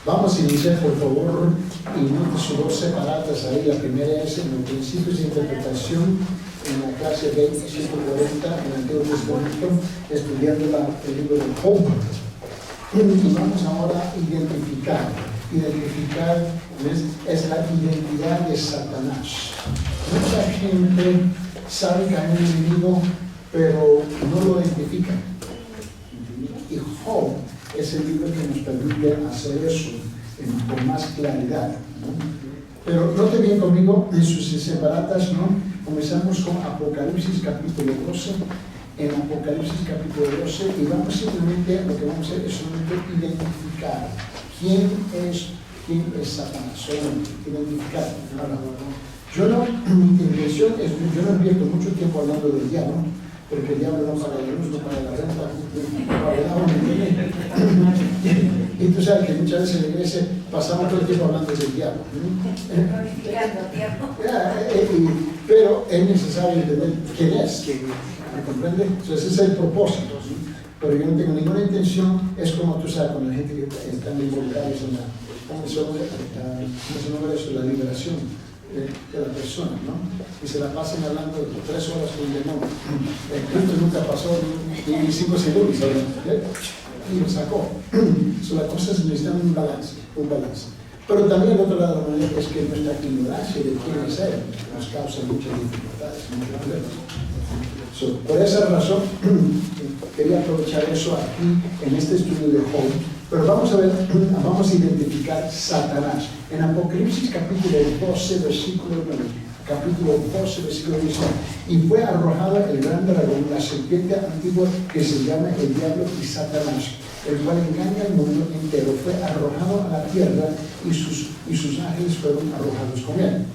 Vamos a iniciar, por favor, y note sus dos separadas ahí. La primera es en los principios de interpretación, en la clase 20-140, en el Antiguo Testamento, estudiando el libro de Job. Y vamos ahora a identificar. Identificar es la identidad de Satanás. Mucha gente sabe que hay un enemigo, pero no lo identifica. Y Job es el libro que nos permite hacer eso con más claridad, ¿no? Pero note bien conmigo en sus separatas, ¿no? Comenzamos con Apocalipsis capítulo 12. En Apocalipsis capítulo 12, y vamos simplemente, lo que vamos a hacer es solamente identificar quién es Satanás, solamente identificar. Mi intención es, yo no invierto mucho tiempo hablando del diablo, porque el diablo no paga la luz, no paga la renta, no paga el agua, y tú sabes que muchas veces en la iglesia pasamos todo el tiempo hablando del diablo. Pero es necesario entender quién es. ¿Me comprende? Entonces ese es el propósito, ¿sí? Pero yo no tengo ninguna intención, es como tú sabes, con la gente que está involucrada en ¿cómo se llama eso? La liberación de la persona, ¿no? Y se la pasan hablando 3 horas con el demonio. El Cristo nunca pasó ni 5 segundos, y lo sacó. La cosa es necesitar un balance. Pero también el otro lado de la manera es que nuestra ignorancia de quién es Él nos causa muchas dificultades, muchos problemas. Por esa razón, quería aprovechar eso aquí en este estudio de Job. Pero vamos a identificar Satanás. En Apocalipsis capítulo 12, versículo 9. Capítulo 12, versículo 19. Y fue arrojado el gran dragón, la serpiente antigua que se llama el diablo y Satanás, el cual engaña al mundo entero. Fue arrojado a la tierra y sus ángeles fueron arrojados con él.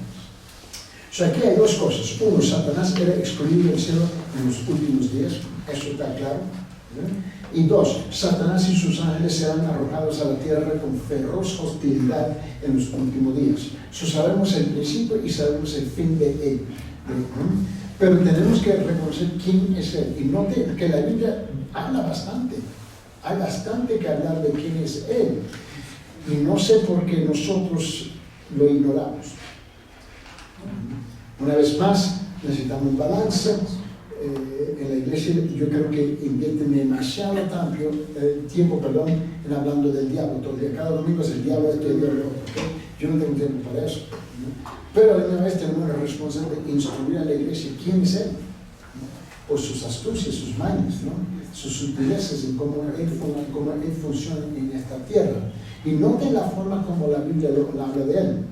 O sea, aquí hay dos cosas. Uno, Satanás era excluido del cielo en los últimos días. Eso está claro. Y dos, Satanás y sus ángeles serán arrojados a la tierra con feroz hostilidad en los últimos días. Eso sabemos el principio y sabemos el fin de él. Pero tenemos que reconocer quién es él. Y note que la Biblia habla bastante. Hay bastante que hablar de quién es él. Y no sé por qué nosotros lo ignoramos. Una vez más, necesitamos un balance. En la iglesia yo creo que invierten demasiado tiempo en hablando del diablo. Todo el día, cada domingo es el diablo, el diablo. Yo no tengo tiempo para eso, ¿no? Pero a la vez tenemos la responsabilidad de instruir a la iglesia quién es él, ¿no? Por sus astucias, sus mañas, ¿no? Sus sutilezas en cómo él funciona en esta tierra. Y noten la forma como la Biblia habla de él.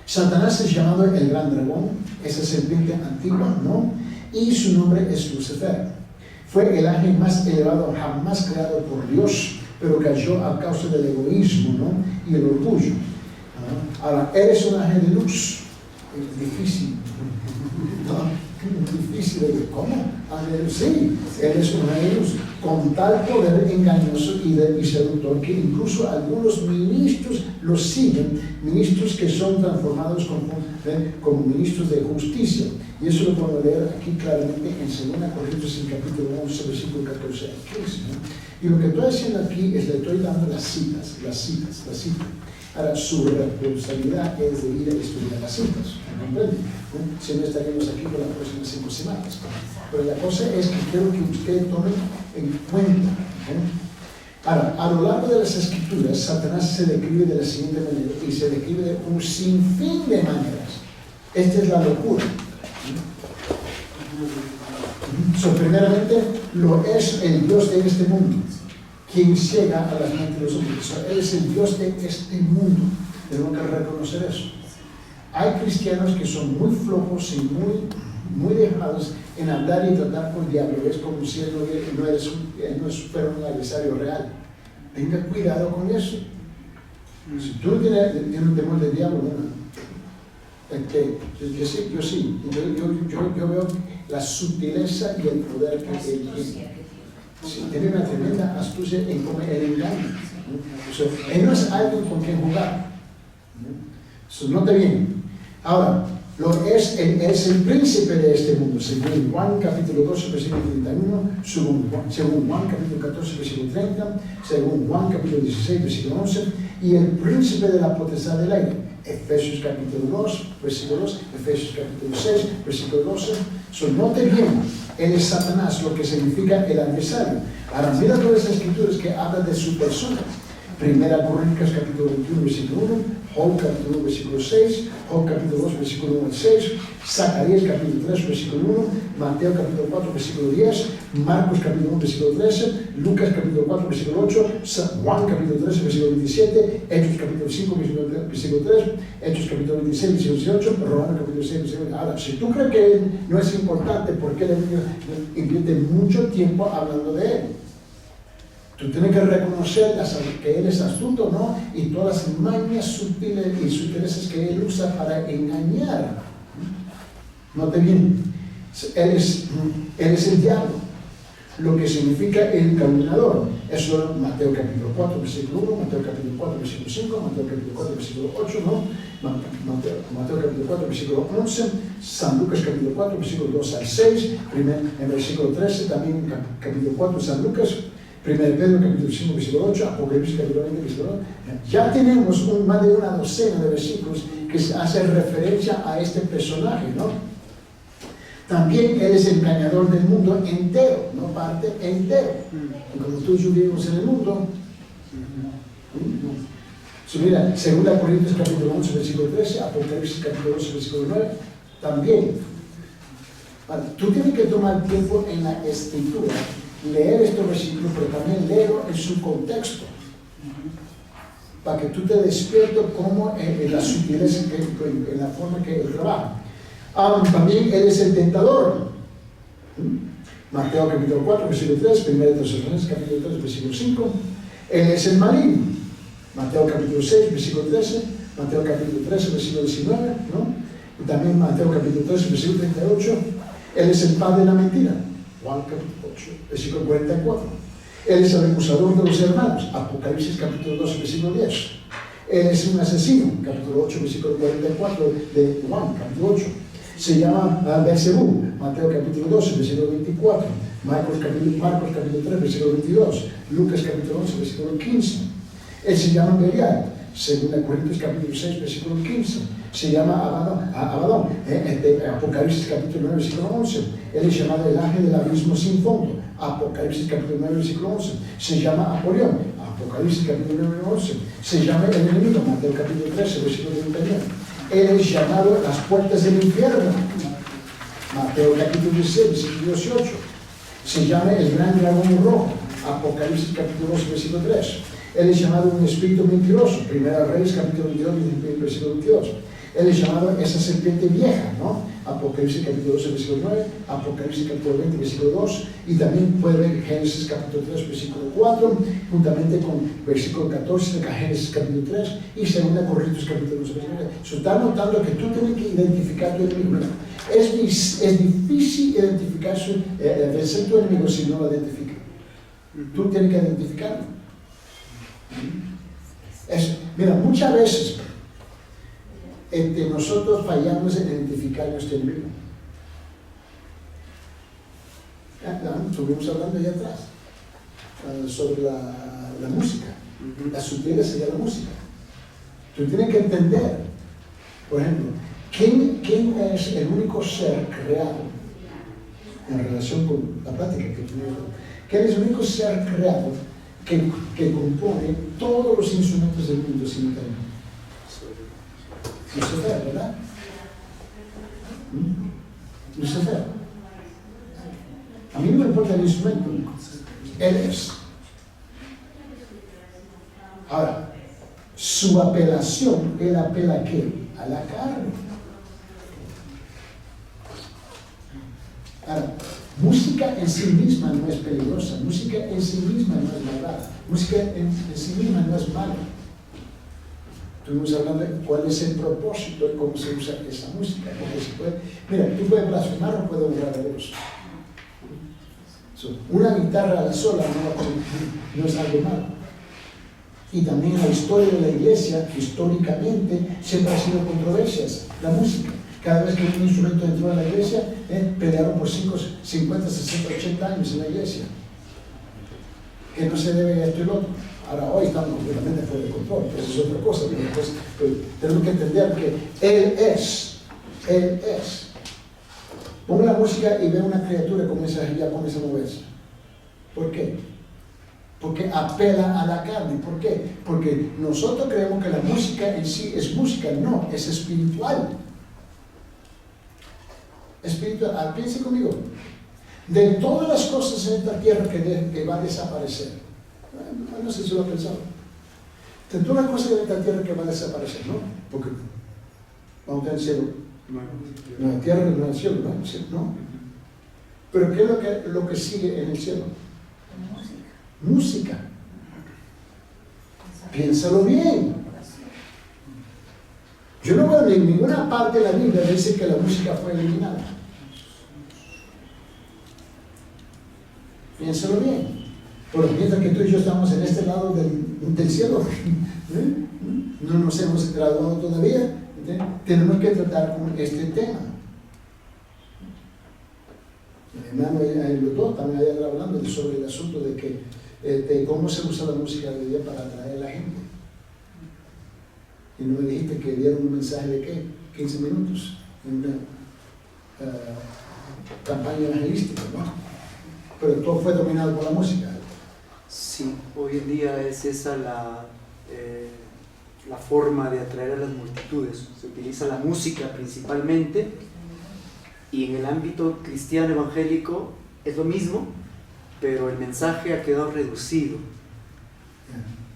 Satanás es llamado el gran dragón, esa serpiente antigua, ¿no? Y su nombre es Lucifer. Fue el ángel más elevado jamás creado por Dios, pero cayó a causa del egoísmo, ¿no? Y el orgullo. Ahora, eres un ángel de luz. Es difícil. ¿No? Difícil de ¿cómo? Sí, eres un ángel de luz con tal poder engañoso y seductor que incluso algunos ministros lo siguen, ministros que son transformados como ministros de justicia. Y eso lo podemos leer aquí claramente en 2 Corintios, en capítulo 11, versículo 14 a 15. ¿No? Y lo que estoy haciendo aquí es le estoy dando las citas. Ahora, su responsabilidad es de ir a estudiar las citas. ¿Comprende? Si no estaríamos aquí por las próximas 5 semanas. Pero la cosa es que quiero que ustedes tomen en cuenta. Ahora, a lo largo de las escrituras, Satanás se describe de la siguiente manera, y se describe de un sinfín de maneras. Esta es la locura. Primeramente, lo es el Dios de este mundo, quien ciega a las mentes de los hombres. Él es el Dios de este mundo. Tenemos que reconocer eso. Hay cristianos que son muy flojos y muy dejados en hablar y tratar con el diablo. Es como si él no fuera un adversario real. Tenga cuidado con eso. Si tú no tienes un temor del diablo, no. Yo sí. Yo veo la sutileza y el poder que él tiene. Sí, tiene una tremenda astucia en cómo él engaña. Él no es alguien con quien jugar. Note bien. Ahora, es el príncipe de este mundo, según Juan capítulo 12, versículo 31, según Juan capítulo 14, versículo 30, según Juan capítulo 16, versículo 11, y el príncipe de la potestad del aire, Efesios capítulo 2, versículo 2, Efesios capítulo 6, versículo 12. Note bien, él es Satanás, lo que significa el adversario. Ahora mira todas las escrituras que hablan de su persona. Primera Corintios capítulo 21, versículo 1, Job capítulo 1, versículo 6, Job capítulo 2, versículo 1 al 6, Zacarías capítulo 3, versículo 1, Mateo capítulo 4, versículo 10, Marcos capítulo 1, versículo 13, Lucas capítulo 4, versículo 8, Juan capítulo 13, versículo 27, Hechos capítulo 5, versículo 3, Hechos capítulo 26, versículo 18, Romanos capítulo 6, versículo 1. Ahora, si tú crees que él no es importante, ¿por qué el enemigo invierte mucho tiempo hablando de él? Tú tienes que reconocer que él es astuto, ¿no? Y todas las mañas sutiles y sutilezas que él usa para engañar. Note bien, él es el diablo, lo que significa el caminador. Eso es Mateo capítulo 4, versículo 1, Mateo capítulo 4, versículo 5, Mateo capítulo 4, versículo 8, ¿no? Mateo capítulo 4, versículo 11, San Lucas capítulo 4, versículo 2 al 6, en versículo 13, también capítulo 4, San Lucas. 1 Pedro capítulo 5, versículo 8, Apocalipsis capítulo 20, versículo 9. Ya tenemos más de una docena de versículos que hacen referencia a este personaje, ¿no? También él es el engañador del mundo entero, no parte, entero. Y como tú y yo vivimos en el mundo, mira, 2 Corintios capítulo 11, versículo 13, Apocalipsis capítulo 12, versículo 9, también. Vale, tú tienes que tomar tiempo en la escritura, leer estos versículos, pero también leerlo en su contexto, para que tú te despiertes como en la sutileza, en la forma que él trabaja. También él es el tentador. Mateo capítulo 4, versículo 3, 1 Tesalonicenses capítulo 3, versículo 5. Él es el maligno. Mateo capítulo 6, versículo 13, Mateo capítulo 13, versículo 19, ¿no? Y también Mateo capítulo 13, versículo 38. Él es el padre de la mentira. Juan capítulo 8, versículo 44. Él es el acusador de los hermanos. Apocalipsis capítulo 12, versículo 10. Él es un asesino. Capítulo 8, versículo 44 de Juan, capítulo 8. Se llama Beelzebú. Mateo capítulo 12, versículo 24. Marcos capítulo 3, versículo 22. Lucas capítulo 11, versículo 15. Él se llama Belial. 2 Corintios capítulo 6, versículo 15. Se llama Abadón. Apocalipsis capítulo 9, versículo 11. Él es llamado el ángel del abismo sin fondo. Apocalipsis capítulo 9, versículo 11. Se llama Apolión. Apocalipsis capítulo 9, 11. Se llama el enemigo. Mateo capítulo 13, versículo 31. Él es llamado las puertas del infierno. Mateo capítulo 16, versículo 18. Se llama el gran dragón rojo. Apocalipsis capítulo 12, versículo 3. Él es llamado un espíritu mentiroso. Primera Reyes capítulo 22, versículo 22. Él es llamado esa serpiente vieja, ¿no? Apocalipsis capítulo 12, versículo 9, Apocalipsis capítulo 20, versículo 2, y también puede ver Génesis capítulo 3, versículo 4, juntamente con versículo 14 de Génesis capítulo 3 y 2 Corintios capítulo 12, versículo 3. So, está notando que tú tienes que identificar tu enemigo. Es difícil identificar vencer tu enemigo si no lo identificas. Tú tienes que identificarlo. Mira, muchas veces nosotros fallamos en identificar nuestro enemigo. Estuvimos hablando allá atrás sobre la música, la sutileza de la música. Tú tienes que entender, por ejemplo, ¿quién es el único ser creado en relación con la plática que tuvimos? ¿Quién es el único ser creado que compone todos los instrumentos del mundo simultáneamente? Lucifer, ¿verdad? Lucifer. A mí no me importa el instrumento, él es. Ahora, su apelación, él apela ¿a qué? A la carne. Ahora, música en sí misma no es peligrosa, música en sí misma no es malvada, música en sí misma no es mala. Estuvimos hablando de cuál es el propósito y cómo se usa esa música. Mira, tú puedes blasfemar o puedes honrar a Dios. Una guitarra a la sola no es algo malo. Y también la historia de la iglesia, históricamente, siempre ha sido controversias, la música. Cada vez que un instrumento entró en la iglesia, pelearon por 50, 60, 80 años en la iglesia. Que no se debe a esto y lo otro. Ahora, hoy estamos completamente fuera de control, pero eso es otra cosa. Pero tenemos que entender que Él es. Él es. Ponga la música y ve una criatura ya comienza a moverse. ¿Por qué? Porque apela a la carne. ¿Por qué? Porque nosotros creemos que la música en sí es música. No, es espiritual. Espiritual. Piense conmigo. De todas las cosas en esta tierra que va a desaparecer, no sé si lo he pensado, de todas las cosas en esta tierra que va a desaparecer, ¿no? Porque vamos a tener cielo, no hay tierra, no hay cielo, ¿no? Pero ¿qué es lo que sigue en el cielo? Música. Piénsalo bien. Yo no veo en ninguna parte de la Biblia dice que la música fue eliminada. Piénsalo bien. Pero mientras que tú y yo estamos en este lado del cielo, no nos hemos graduado todavía, tenemos que tratar con este tema. Mi hermano los dos también ayer hablando sobre el asunto de cómo se usa la música de día para atraer a la gente. Y no me dijiste que dieron un mensaje de ¿qué? 15 minutos en una campaña evangelística, ¿no? Pero todo fue dominado por la música. Sí, hoy en día es esa la forma de atraer a las multitudes. Se utiliza la música principalmente, y en el ámbito cristiano evangélico es lo mismo, pero el mensaje ha quedado reducido.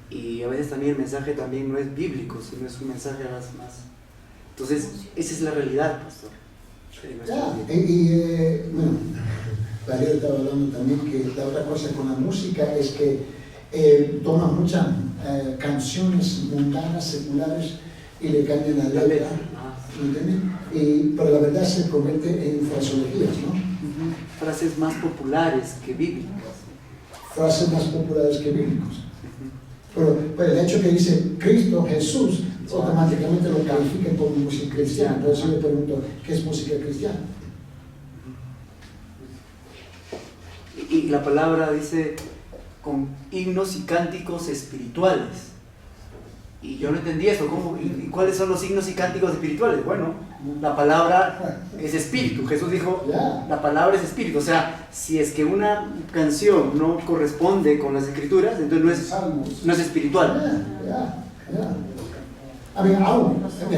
Y a veces también el mensaje también no es bíblico, sino es un mensaje más. Entonces, esa es la realidad, pastor. Bueno, Valerio estaba hablando también que la otra cosa con la música es que toma muchas canciones mundanas, seculares, y le cambian la letra, ¿entiendes? Pero la verdad se convierte en fraseologías, ¿no? Frases más populares que bíblicas. Frases más populares que bíblicos. Pero el hecho que dice Cristo, Jesús, automáticamente lo califica como música cristiana. Por eso le pregunto, ¿qué es música cristiana? Y la palabra dice con himnos y cánticos espirituales. Y yo no entendí eso. ¿Y cuáles son los himnos y cánticos espirituales? Bueno, la palabra es espíritu. Jesús dijo, la palabra es espíritu. O sea, si es que una canción no corresponde con las escrituras, entonces no es espiritual. A ver, aún el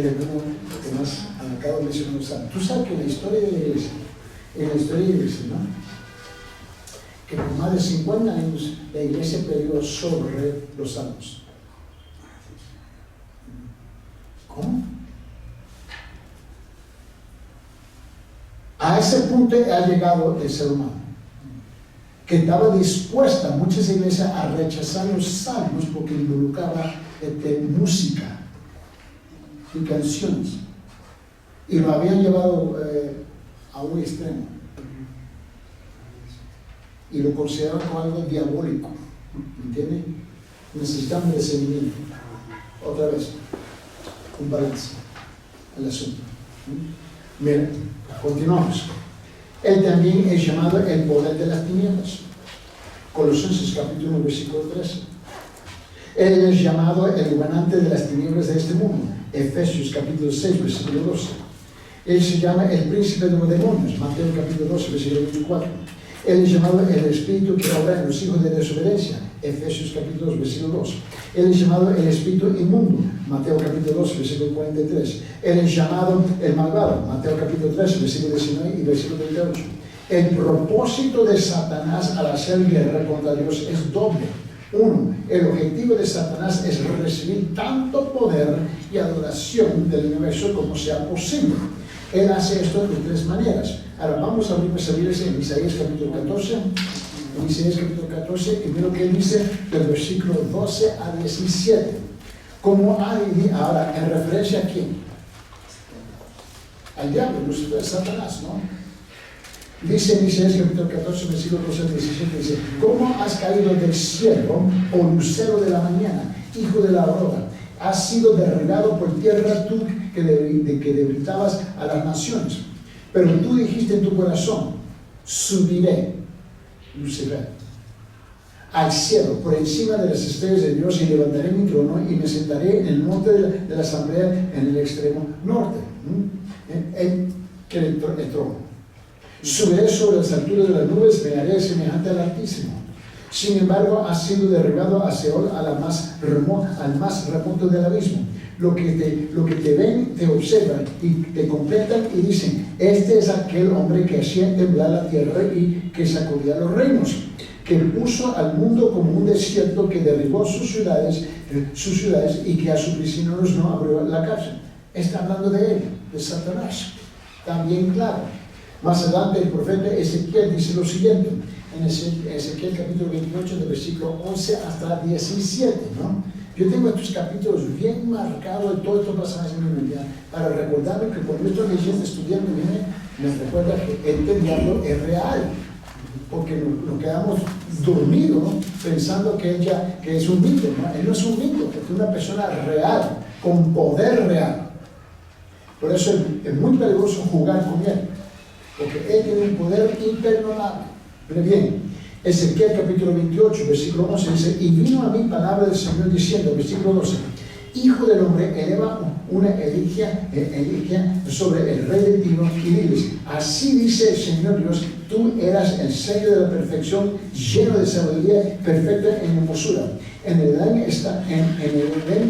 hermano que nos acabo de mencionar, tú sabes que en la historia de la iglesia, ¿no? Que por más de 50 años la iglesia peleó sobre los salmos. ¿Cómo? A ese punto ha llegado el ser humano, que estaba dispuesta muchas iglesias a rechazar los salmos porque involucraba música y canciones, y lo habían llevado a un extremo y lo consideraban como algo diabólico, ¿entiendes? Necesitamos discernimiento. Otra vez, un balance al asunto. Mira, continuamos. Él también es llamado el poder de las tinieblas. Colosenses capítulo 1, versículo 13. Él es llamado el gobernante de las tinieblas de este mundo. Efesios capítulo 6, versículo 12. Él se llama el príncipe de los demonios. Mateo capítulo 12, versículo 24. Él es llamado el espíritu que obra en los hijos de desobediencia. Efesios capítulo 2, versículo 2. Él es llamado el espíritu inmundo. Mateo capítulo 2, versículo 43. Él es llamado el malvado. Mateo capítulo 3, versículo 19 y versículo 28. El propósito de Satanás al hacer guerra contra Dios es doble. Uno, el objetivo de Satanás es recibir tanto poder y adoración del universo como sea posible. Él hace esto de tres maneras. Ahora vamos a abrir nuestra Biblia en Isaías capítulo 14. En Isaías capítulo 14, y mira lo que él dice del versículo 12 a 17. Como hay, ahora, en referencia a quién? Al diablo, Lucifer, Satanás, ¿no? Dice en Isaías capítulo 14, versículo 12 al 17, dice: ¿Cómo has caído del cielo, oh lucero de la mañana, hijo de la aurora? Has sido derribado por tierra tú que debilitabas a las naciones. Pero tú dijiste en tu corazón, subiré, Lucifer, al cielo, por encima de las estrellas de Dios, y levantaré mi trono y me sentaré en el monte de la asamblea en el extremo norte. Él quiere el trono. Subiré sobre las alturas de las nubes, me haré semejante al Altísimo. Sin embargo, has sido derribado a Seol, al más remoto del abismo. Lo que te ven, te observan y te completan y dicen: este es aquel hombre que hacía temblar la tierra y que sacudía los reinos, que puso al mundo como un desierto, que derribó sus ciudades y que a sus prisioneros no abrió la cárcel. Está hablando de él, de Satanás. También claro. Más adelante el profeta Ezequiel dice lo siguiente, en Ezequiel capítulo 28, del versículo 11 hasta 17, ¿no? Yo tengo estos capítulos bien marcados de todos estos pasajes en mi Biblia para recordarme que cuando estoy leyendo, estudiando, me recuerda que este diablo es real, porque nos quedamos dormidos pensando que es un mito, ¿no? Él no es un mito, es una persona real, con poder real. Por eso es muy peligroso jugar con él, porque él tiene un poder imperdonable. Pero bien, Ezequiel capítulo 28, versículo 11 dice: y vino a mí palabra del Señor diciendo, versículo 12: Hijo del hombre, eleva una eligia sobre el rey de Tiro y diles: así dice el Señor Dios, tú eras el sello de la perfección, lleno de sabiduría, perfecto en hermosura. En el Edén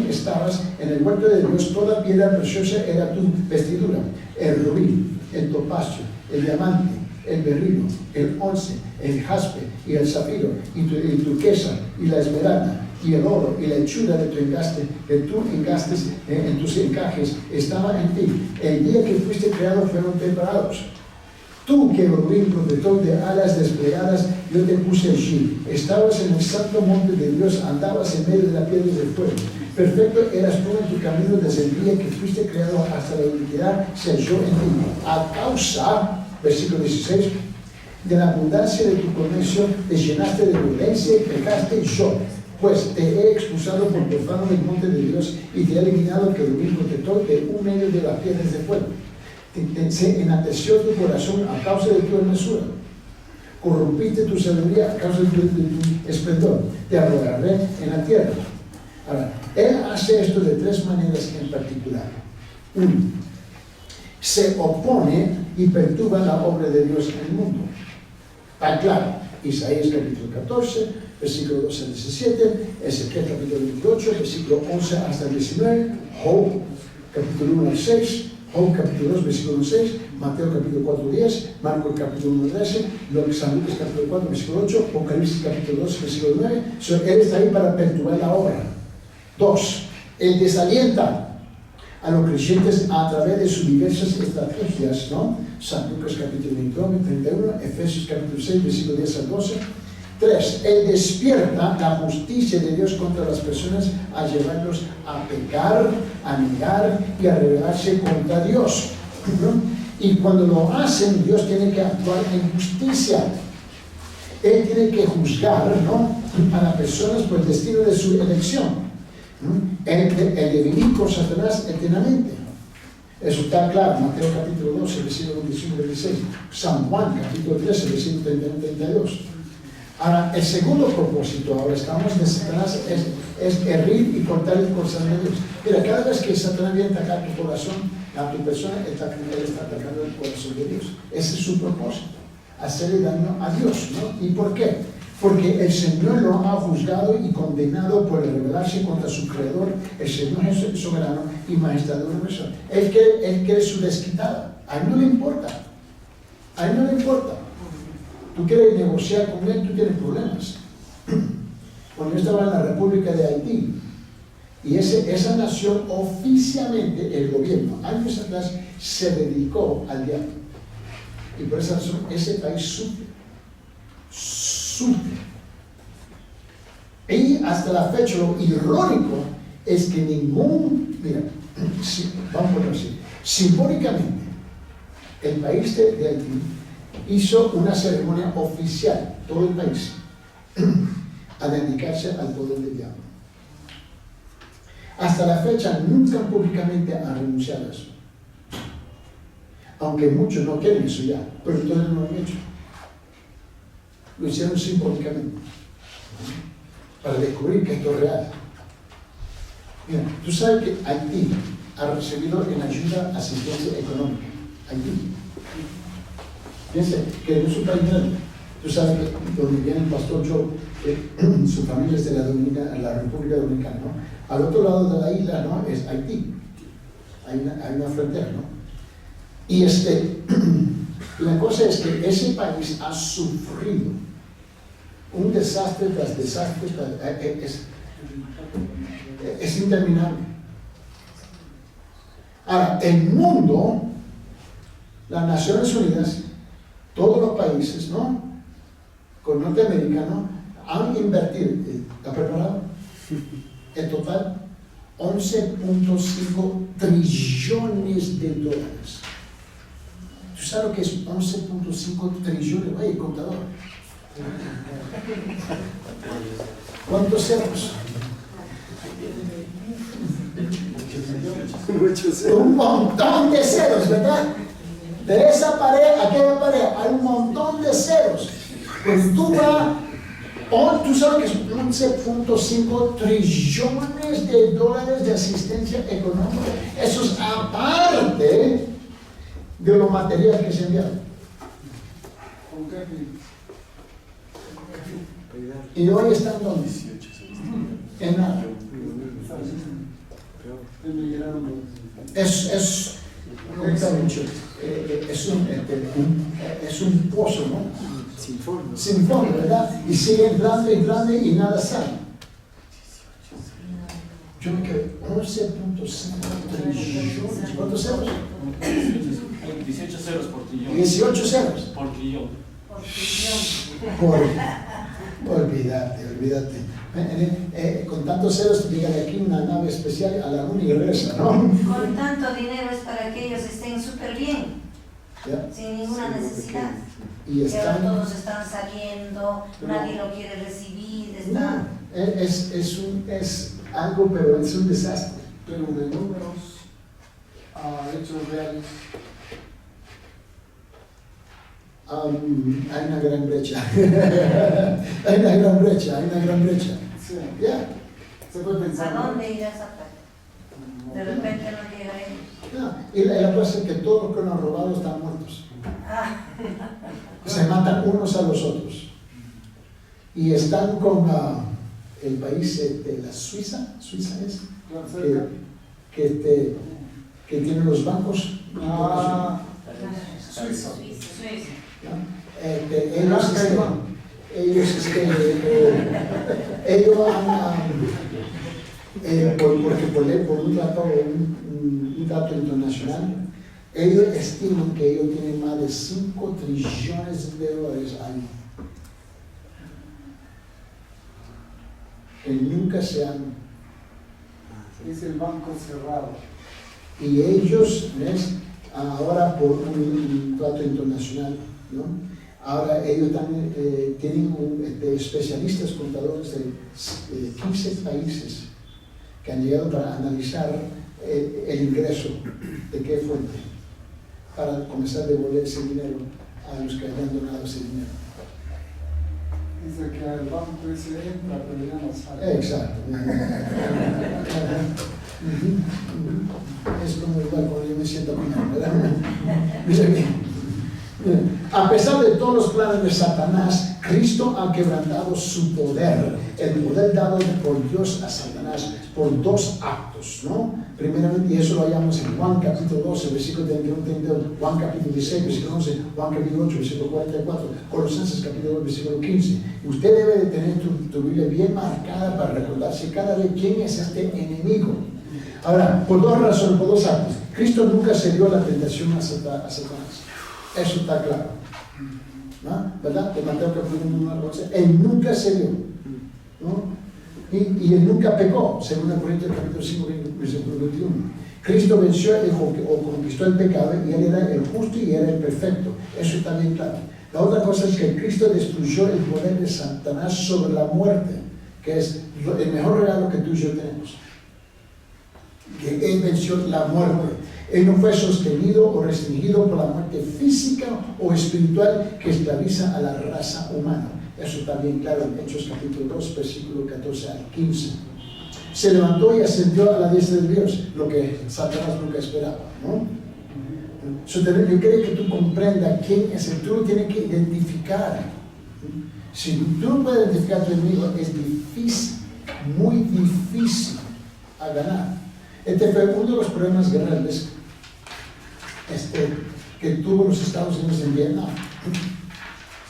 estabas, en el huerto de Dios, toda piedra preciosa era tu vestidura: el rubí, el topacio, el diamante, el berilo, el once, el jaspe y el zafiro, y turquesa y la esmeralda, y el oro y la hechura de tu engaste, en tus encajes estaba en ti. El día que fuiste creado fueron preparados. Tú, querubín protector de alas desplegadas, yo te puse allí. Estabas en el santo monte de Dios, andabas en medio de la piedra del fuego. Perfecto eras tú en tu camino desde el día que fuiste creado hasta la iniquidad se halló en ti. A causa, versículo 16, de la abundancia de tu comercio te llenaste de violencia y pecaste yo. Pues te he expulsado por profano del monte de Dios y te he eliminado, querubín protector, de un medio de las piedras de fuego. Se enateció tu corazón a causa de tu hermosura. Corrompiste tu sabiduría a causa de tu esplendor. Te arrojaré en la tierra. Ahora, él hace esto de tres maneras en particular. Uno, se opone y perturba la obra de Dios en el mundo. Está claro. Isaías capítulo 14, versículo 12 al 17, Ezequiel capítulo 28, versículo 11 hasta el 19, Job capítulo 1 al 6, Job capítulo 2, versículo 6, Mateo capítulo 4, 10, Marcos capítulo 1, 13, San Lucas capítulo 4, versículo 8, Apocalipsis capítulo 12, versículo 9. Él está ahí para perturbar la obra. 2. Él desalienta a los creyentes a través de sus diversas estrategias, ¿no? San Lucas capítulo 29, 31, Efesios capítulo 6, versículo 10 al 12. 3. Él despierta la justicia de Dios contra las personas a llevarlos a pecar, a negar y a rebelarse contra Dios, ¿no? Y cuando lo hacen, Dios tiene que actuar en justicia. Él tiene que juzgar, ¿no?, a las personas por el destino de su elección. El de vivir con Satanás eternamente. Eso está claro. Mateo capítulo 12, versículo 25 y 26. San Juan capítulo 13, versículo 31 y 32. Ahora, el segundo propósito, ahora estamos de Satanás, es herir y cortar el corazón de Dios. Mira, cada vez que Satanás viene a atacar tu corazón, a tu persona, él está atacando el corazón de Dios. Ese es su propósito, hacerle daño a Dios, ¿no? ¿Y por qué? Porque el Señor lo ha juzgado y condenado por rebelarse contra su Creador. El Señor es soberano y majestad de una persona. Él quiere su desquitada. A él no le importa. A él no le importa. Tú quieres negociar con él, tú tienes problemas. Cuando yo estaba en la República de Haití, y esa nación oficialmente, el gobierno, años atrás, se dedicó al diablo. Y por esa razón, ese país sufre. Y hasta la fecha, lo irónico es que vamos a ver así, simbólicamente, el país de Haití hizo una ceremonia oficial, todo el país, a dedicarse al poder del diablo. Hasta la fecha nunca públicamente han renunciado a eso. Aunque muchos no quieren eso ya, pero entonces no lo han hecho. Lo hicieron simbólicamente, para descubrir que esto es real. Mira, tú sabes que Haití ha recibido en ayuda asistencia económica. Haití. Piensa que no es un país grande. Tú sabes que donde viene el pastor Joe, su familia es de la República Dominicana, ¿no? Al otro lado de la isla, ¿no? Es Haití. Hay una frontera, ¿no? Y la cosa es que ese país ha sufrido un desastre tras desastre, es interminable. Ahora, el mundo, las Naciones Unidas, todos los países, ¿no? Con Norteamérica, ¿no? Han invertido, ¿está preparado? En total, 11.5 trillones de dólares. ¿Tú sabes lo que es 11.5 trillones? Oye, contador. ¿Cuántos ceros? Un montón de ceros, ¿verdad? De esa pared a aquella pared hay un montón de ceros. Pues tú sabes que es 11.5 trillones de dólares de asistencia económica. Eso es aparte de los materiales que se enviaron. Y hoy están donde? En nada. Es un pozo, ¿no? Sin fondo, ¿verdad? Y sigue entrando y nada sale. Yo me quedé 11.5 trillones. ¿Cuántos ceros? 18 ceros por trillón. 18 ceros. Por trillón. Olvídate. Con tantos ceros te llega de aquí una nave especial a la luna y regresa, ¿no? Con tanto dinero es para que ellos estén súper bien, ¿Ya? sin ninguna necesidad. Y Y ahora están... todos están saliendo, nadie lo quiere recibir, está... No, es algo, pero es un desastre. Pero de números a hechos reales. Hay una gran brecha. hay una gran brecha. Sí. Ya. Se puede ¿A pensar. dónde irá esa plata? De repente no llegaremos. No, y la cosa es que todos los que nos han robado están muertos. Ah, Se matan unos a los otros. Y están con el país de la Suiza es, que tiene los bancos. Suiza. Ellos han, porque por un dato internacional, ellos estiman que ellos tienen más de 5 trillones de dólares al año. Que nunca se han... Es el banco cerrado. Y ellos, ¿ves? Ahora por un trato internacional, ¿no? Ahora ellos también tienen especialistas contadores de 15 países que han llegado para analizar el ingreso, de qué fuente, para comenzar a devolver ese dinero a los que han donado ese dinero. Dice que el banco ese entra, pero ya no sale. Exacto. Es como igual cuando yo me siento con él, ¿verdad? Mira bien. A pesar de todos los planes de Satanás, Cristo ha quebrantado su poder, el poder dado por Dios a Satanás por 2 actos, ¿no? Primeramente, y eso lo hallamos en Juan capítulo 12, versículo 31, 32, Juan capítulo 16, versículo 11, Juan capítulo 8, versículo 44, Colosenses capítulo 2, versículo 15. Usted debe de tener tu Biblia bien marcada para recordarse cada vez quién es este enemigo. Ahora, por 2 razones, por 2 actos. Cristo nunca cedió a la tentación a Satanás. Eso está claro, ¿no? ¿Verdad? De Mateo capítulo 1, él nunca cedió, ¿no? Y él nunca pecó, según Corintios capítulo 5, versículo 21. Cristo venció o conquistó el pecado y él era el justo y era el perfecto. Eso está bien claro. La otra cosa es que Cristo destruyó el poder de Satanás sobre la muerte, que es el mejor regalo que tú y yo tenemos. que Él venció la muerte. Él no fue sostenido o restringido por la muerte física o espiritual que esclaviza a la raza humana. Eso está bien claro en Hechos capítulo 2, versículo 14 al 15. Se levantó y ascendió a la diestra de Dios, lo que Satanás nunca esperaba, ¿no? Yo creo que tú comprendas quién es el, tú lo tienes que identificar. Si tú no puedes identificar a tu enemigo, es difícil, muy difícil a ganar. Este fue uno de los problemas grandes que tuvo los Estados Unidos en Vietnam.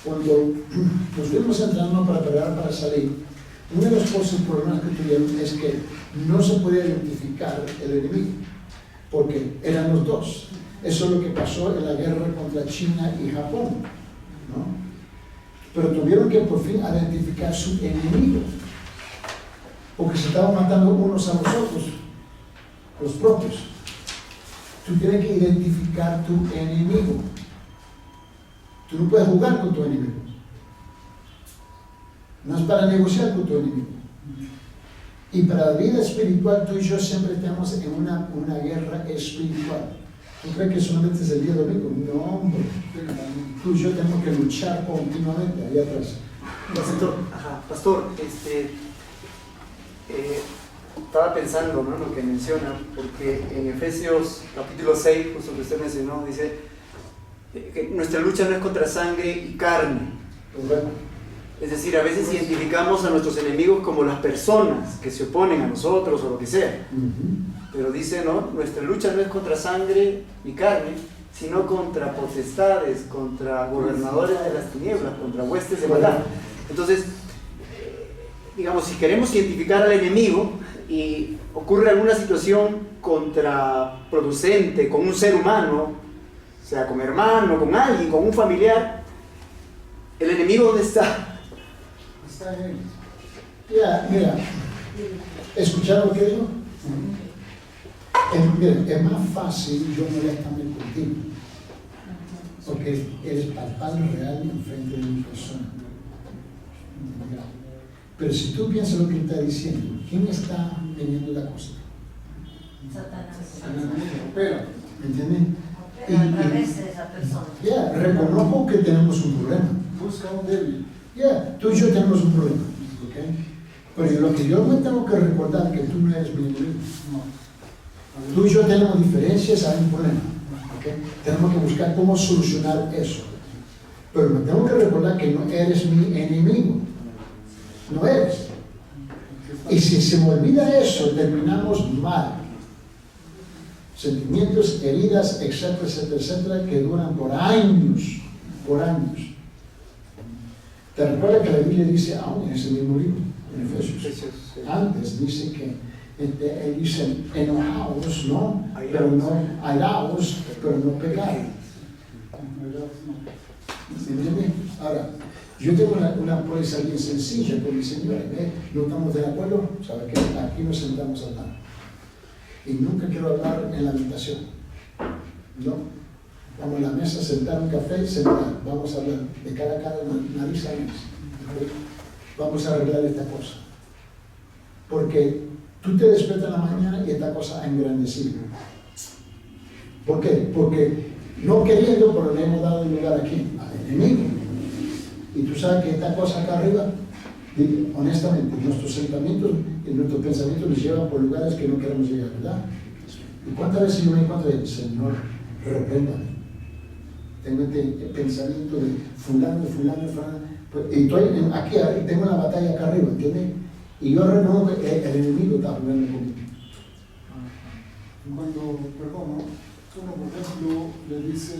Cuando nos fuimos entrando para preparar para salir, uno de los problemas que tuvieron es que no se podía identificar el enemigo, porque eran los dos. Eso es lo que pasó en la guerra contra China y Japón, ¿no? Pero tuvieron que por fin identificar su enemigo, porque se estaban matando unos a los otros, los propios. Tú tienes que identificar tu enemigo. Tú no puedes jugar con tu enemigo. No es para negociar con tu enemigo. Y para la vida espiritual, tú y yo siempre estamos en una guerra espiritual. ¿Tú crees que solamente es el día domingo? No, hombre. Tú y yo tenemos que luchar continuamente, allá atrás. Pastor, estaba pensando, ¿no?, lo que menciona, porque en Efesios capítulo 6, justo que usted mencionó, dice que nuestra lucha no es contra sangre y carne. Bueno, Es decir, a veces identificamos a nuestros enemigos como las personas que se oponen a nosotros o lo que sea. Pero dice, no, nuestra lucha no es contra sangre ni carne, sino contra potestades, contra gobernadores de las tinieblas, contra huestes de maldad. Entonces, digamos, si queremos identificar al enemigo y ocurre alguna situación contraproducente con un ser humano, sea con hermano, con alguien, con un familiar, ¿el enemigo dónde está? Está bien. Mira, ¿escucharon lo que dijo? Es más fácil yo molestarme contigo, porque eres palpable real enfrente de mi persona. Pero si tú piensas lo que está diciendo, ¿quién está teniendo la cosa? Satanás. Pero, ¿Me entiendes? Pero a través de esa persona. Reconozco que tenemos un problema. busca un débil. Tú y yo tenemos un problema. ¿Okay? Pero lo que yo me tengo que recordar es que tú no eres mi enemigo. No. Tú y yo tenemos diferencias, hay un problema. ¿Okay? Tenemos que buscar cómo solucionar eso. Pero me tengo que recordar que no eres mi enemigo. No eres. Y si se me olvida eso, terminamos mal. Sentimientos, heridas, etcétera, etcétera, etcétera, que duran por años. Por años. ¿Te recuerdas que la Biblia dice, aún en ese mismo libro, en Efesios? Antes dice que dice, enojaos, ¿no? Pero no airaos, pero no pecados. ¿Se entiende? Ahora, yo tengo una póliza bien sencilla con mi señora, ¿eh? No estamos de acuerdo, ¿sabe qué? Aquí nos sentamos a hablar. Y nunca quiero hablar en la habitación. No. Vamos a la mesa, sentar un café y sentar. Vamos a hablar de cara a cara, nariz a nariz. Vamos a arreglar esta cosa. Porque tú te despiertas en la mañana y esta cosa ha engrandecido. ¿Por qué? Porque no queriendo, pero le hemos dado el lugar aquí, al enemigo. Y tú sabes que esta cosa acá arriba, honestamente, nuestros sentimientos y nuestros pensamientos nos llevan por lugares que no queremos llegar, ¿verdad? ¿Y cuántas veces yo me encuentro de, Señor, repréndame? Tengo este pensamiento de fulano. Y estoy aquí, tengo una batalla acá arriba, ¿entiendes? Y yo reconozco que el enemigo está jugando conmigo. Cuando, perdón, ¿no? Uno, por ejemplo, le dice,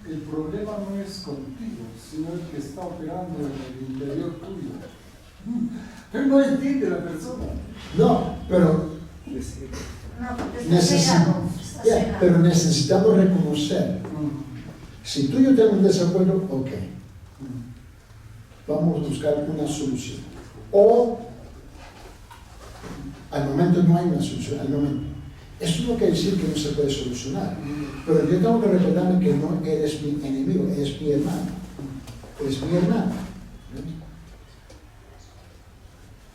el problema no es contigo, sino el que está operando en el interior tuyo. Pero no entiende la persona. No, pero No, porque está cegado. Está cegado. pero necesitamos reconocer. Si tú y yo tenemos un desacuerdo, ok. Vamos a buscar una solución. O al momento no hay una solución, al momento. Eso no quiere decir que no se puede solucionar. Pero yo tengo que recordarme que no eres mi enemigo, eres mi hermano. Eres mi hermano.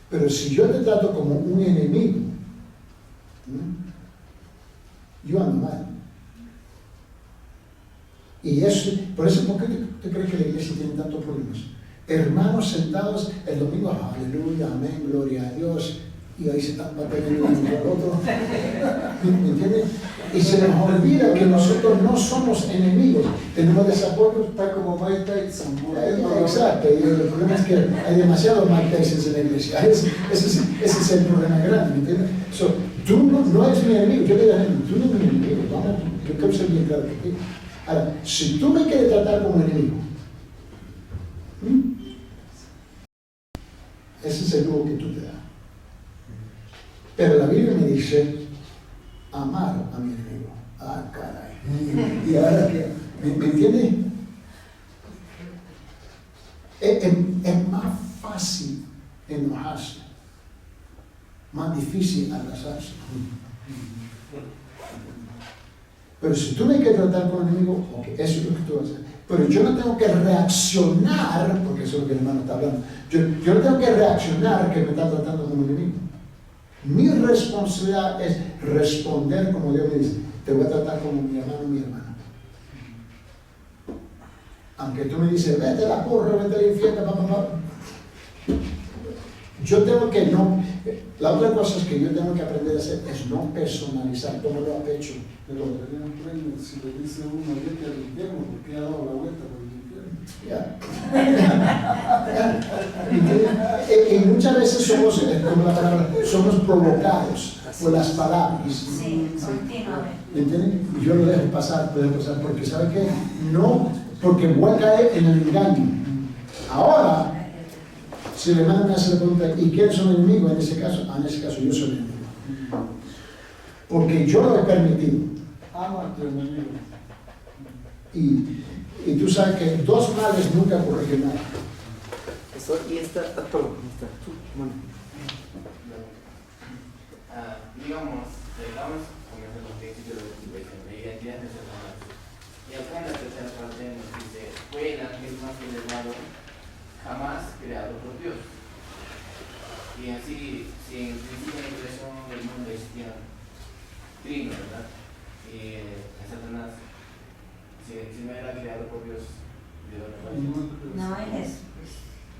Pero si yo te trato como un enemigo, yo ando mal. Y eso, por eso, ¿por qué tú crees que la iglesia tiene tantos problemas? Hermanos sentados el domingo, aleluya, amén, gloria a Dios, y ahí se están batallando uno con el otro. ¿Me entiendes? Y se nos olvida que nosotros no somos enemigos, tenemos desacuerdos. Está como Mike Tyson. Exacto, y el problema es que hay demasiados Mike Tysons en la iglesia. Ese es el problema grande, ¿me entiendes? So, tú no eres mi enemigo, yo te digo, tú no eres mi enemigo, vamos, yo quiero ser bien claro que aquí. Ahora, si tú me quieres tratar como enemigo, ese es el lujo que tú te das. Pero la Biblia me dice amar a mi enemigo. Ah, caray. ¿Y ahora qué? ¿Me entiendes? Es más fácil enojarse, más difícil abrazarse. Pero si tú me quieres tratar como enemigo, ok, eso es lo que tú vas a hacer. Pero yo no tengo que reaccionar, porque eso es lo que el hermano está hablando. Yo no tengo que reaccionar que me está tratando como enemigo. Mi responsabilidad es responder como Dios me dice. Te voy a tratar como mi hermano o mi hermana. Aunque tú me dices, vete a la porra, vete al infierno, papá. Yo tengo que no. La otra cosa es que yo tengo que aprender a hacer es no personalizar, tómalo a pecho. Pero deberían aprender, si le dice uno, vete al infierno, porque ha dado la vuelta por el infierno. Y muchas veces somos, como la palabra, somos provocados por las palabras. Sí, continuamente. ¿Me entienden? Y yo lo dejo pasar, porque ¿sabe qué? No, porque voy a caer en el engaño. Ahora, si el hermano me hace la pregunta, ¿y quiénes son enemigos en ese caso? En ese caso yo soy el enemigo. Porque yo lo he permitido. Ama a tu enemigo. Y tú sabes que dos males nunca corrigen nada. Eso, y esta, perdón, esta, bueno. Digamos, vamos con el principio de la identidad de personas. Y acá en la tercera parte nos dice, fue el ángel más elevado jamás creado por Dios. Y así, si en el principio de la creación del mundo existía trino, ¿verdad? Y Satanás, si no era creado por Dios, ¿de dónde fue? No, él es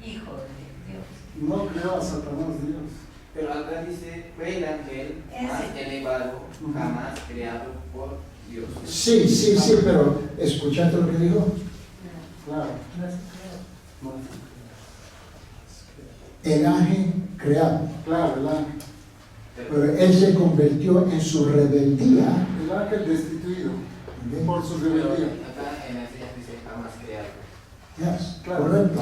hijo de Dios. No creó a Satanás Dios. Pero acá dice, fue el ángel más elevado jamás creado por Dios. Sí, pero ¿escuchaste lo que dijo? Claro. El ángel creado. Claro, el ángel. Pero él se convirtió en su rebeldía. El ángel destituido por su Pero rebeldía. acá en la enseñanza dice jamás creado. Yes, Claro. correcto.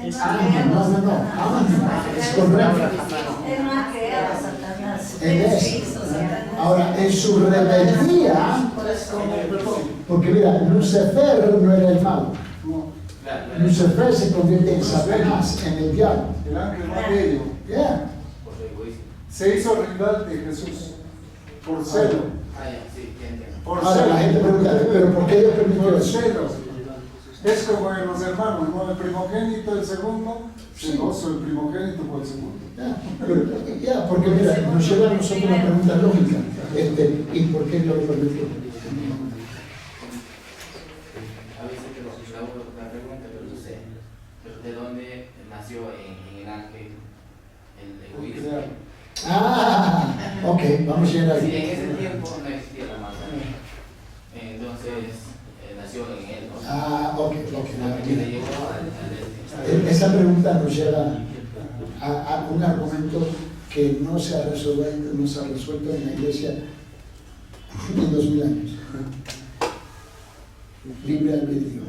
Él no Ah, ha creado no, Satanás. es correcto. Él no ha creado a Satanás. Él es. Se hizo Satanás. Ahora, en su rebeldía, porque mira, Lucifer no era el malo. No, Lucifer se convierte en Satanás, en el diablo. el ángel más bello. Yeah. Por su egoísmo. Se hizo rival de Jesús. Por celo. Ah, ya, sí, ya entiendo. Por Ahora la gente celo. pregunta, ¿pero por qué Dios permitió Por eso? celo. Es como en los hermanos, ¿no? El primogénito, el segundo, celoso el primogénito por el segundo. Porque mira, nos lleva a nosotros una pregunta lógica. ¿Y por qué Dios lo permitió? A veces te lo hago la pregunta, pero no sé. ¿Pero de dónde nació en el ángel el egoísmo? Ah, ok, vamos a llegar Si ahí. en ese tiempo no existía la maldad, entonces nació en él, ¿no? Ah, ok. Que le llevó al Esa pregunta nos lleva a un argumento que no se ha resuelto en la iglesia en 2000 años. Libre albedrío.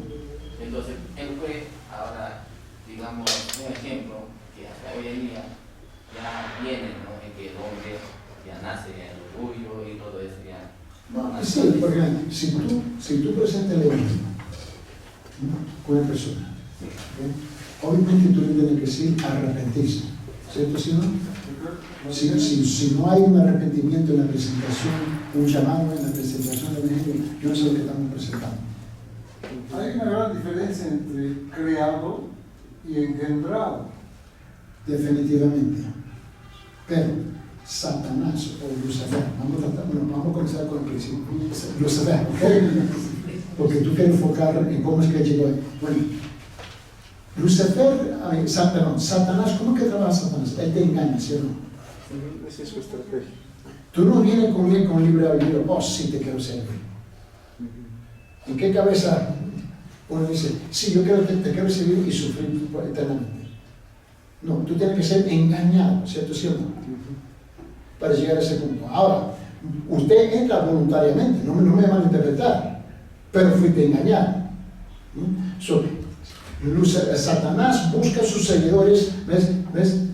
Entonces, él fue, ahora, digamos, un ejemplo que hasta hoy en día ya viene, ¿no? En que el hombre ya nace en el orgullo y todo eso ya. Sí, porque si tú presentas el egoísmo con una persona, obviamente tú le tienes que decir arrepentirse, ¿cierto? ¿Sí, no? Si no hay un arrepentimiento en la presentación, un llamado en la presentación del evangelio, yo no sé lo que estamos presentando. Hay una gran diferencia entre creado y engendrado. Definitivamente. Pero Satanás o Lucifer. Vamos a comenzar con el principio. Lucifer, ¿ok? Porque tú quieres enfocar en cómo es que llegó ahí. Bueno, Lucifer, Satanás, ¿cómo que trabaja Satanás? Él te engaña, ¿sí o no? Esa es su estrategia. Tú no vienes conmigo con libre albedrío, oh, sí te quiero servir. ¿En qué cabeza uno dice, sí, yo te quiero servir y sufrir eternamente? No, tú tienes que ser engañado, ¿cierto? ¿Sí o no? Para llegar a ese punto. Ahora, usted entra voluntariamente, no me van a interpretar, pero fuiste engañado. Satanás busca a sus seguidores, ¿ves?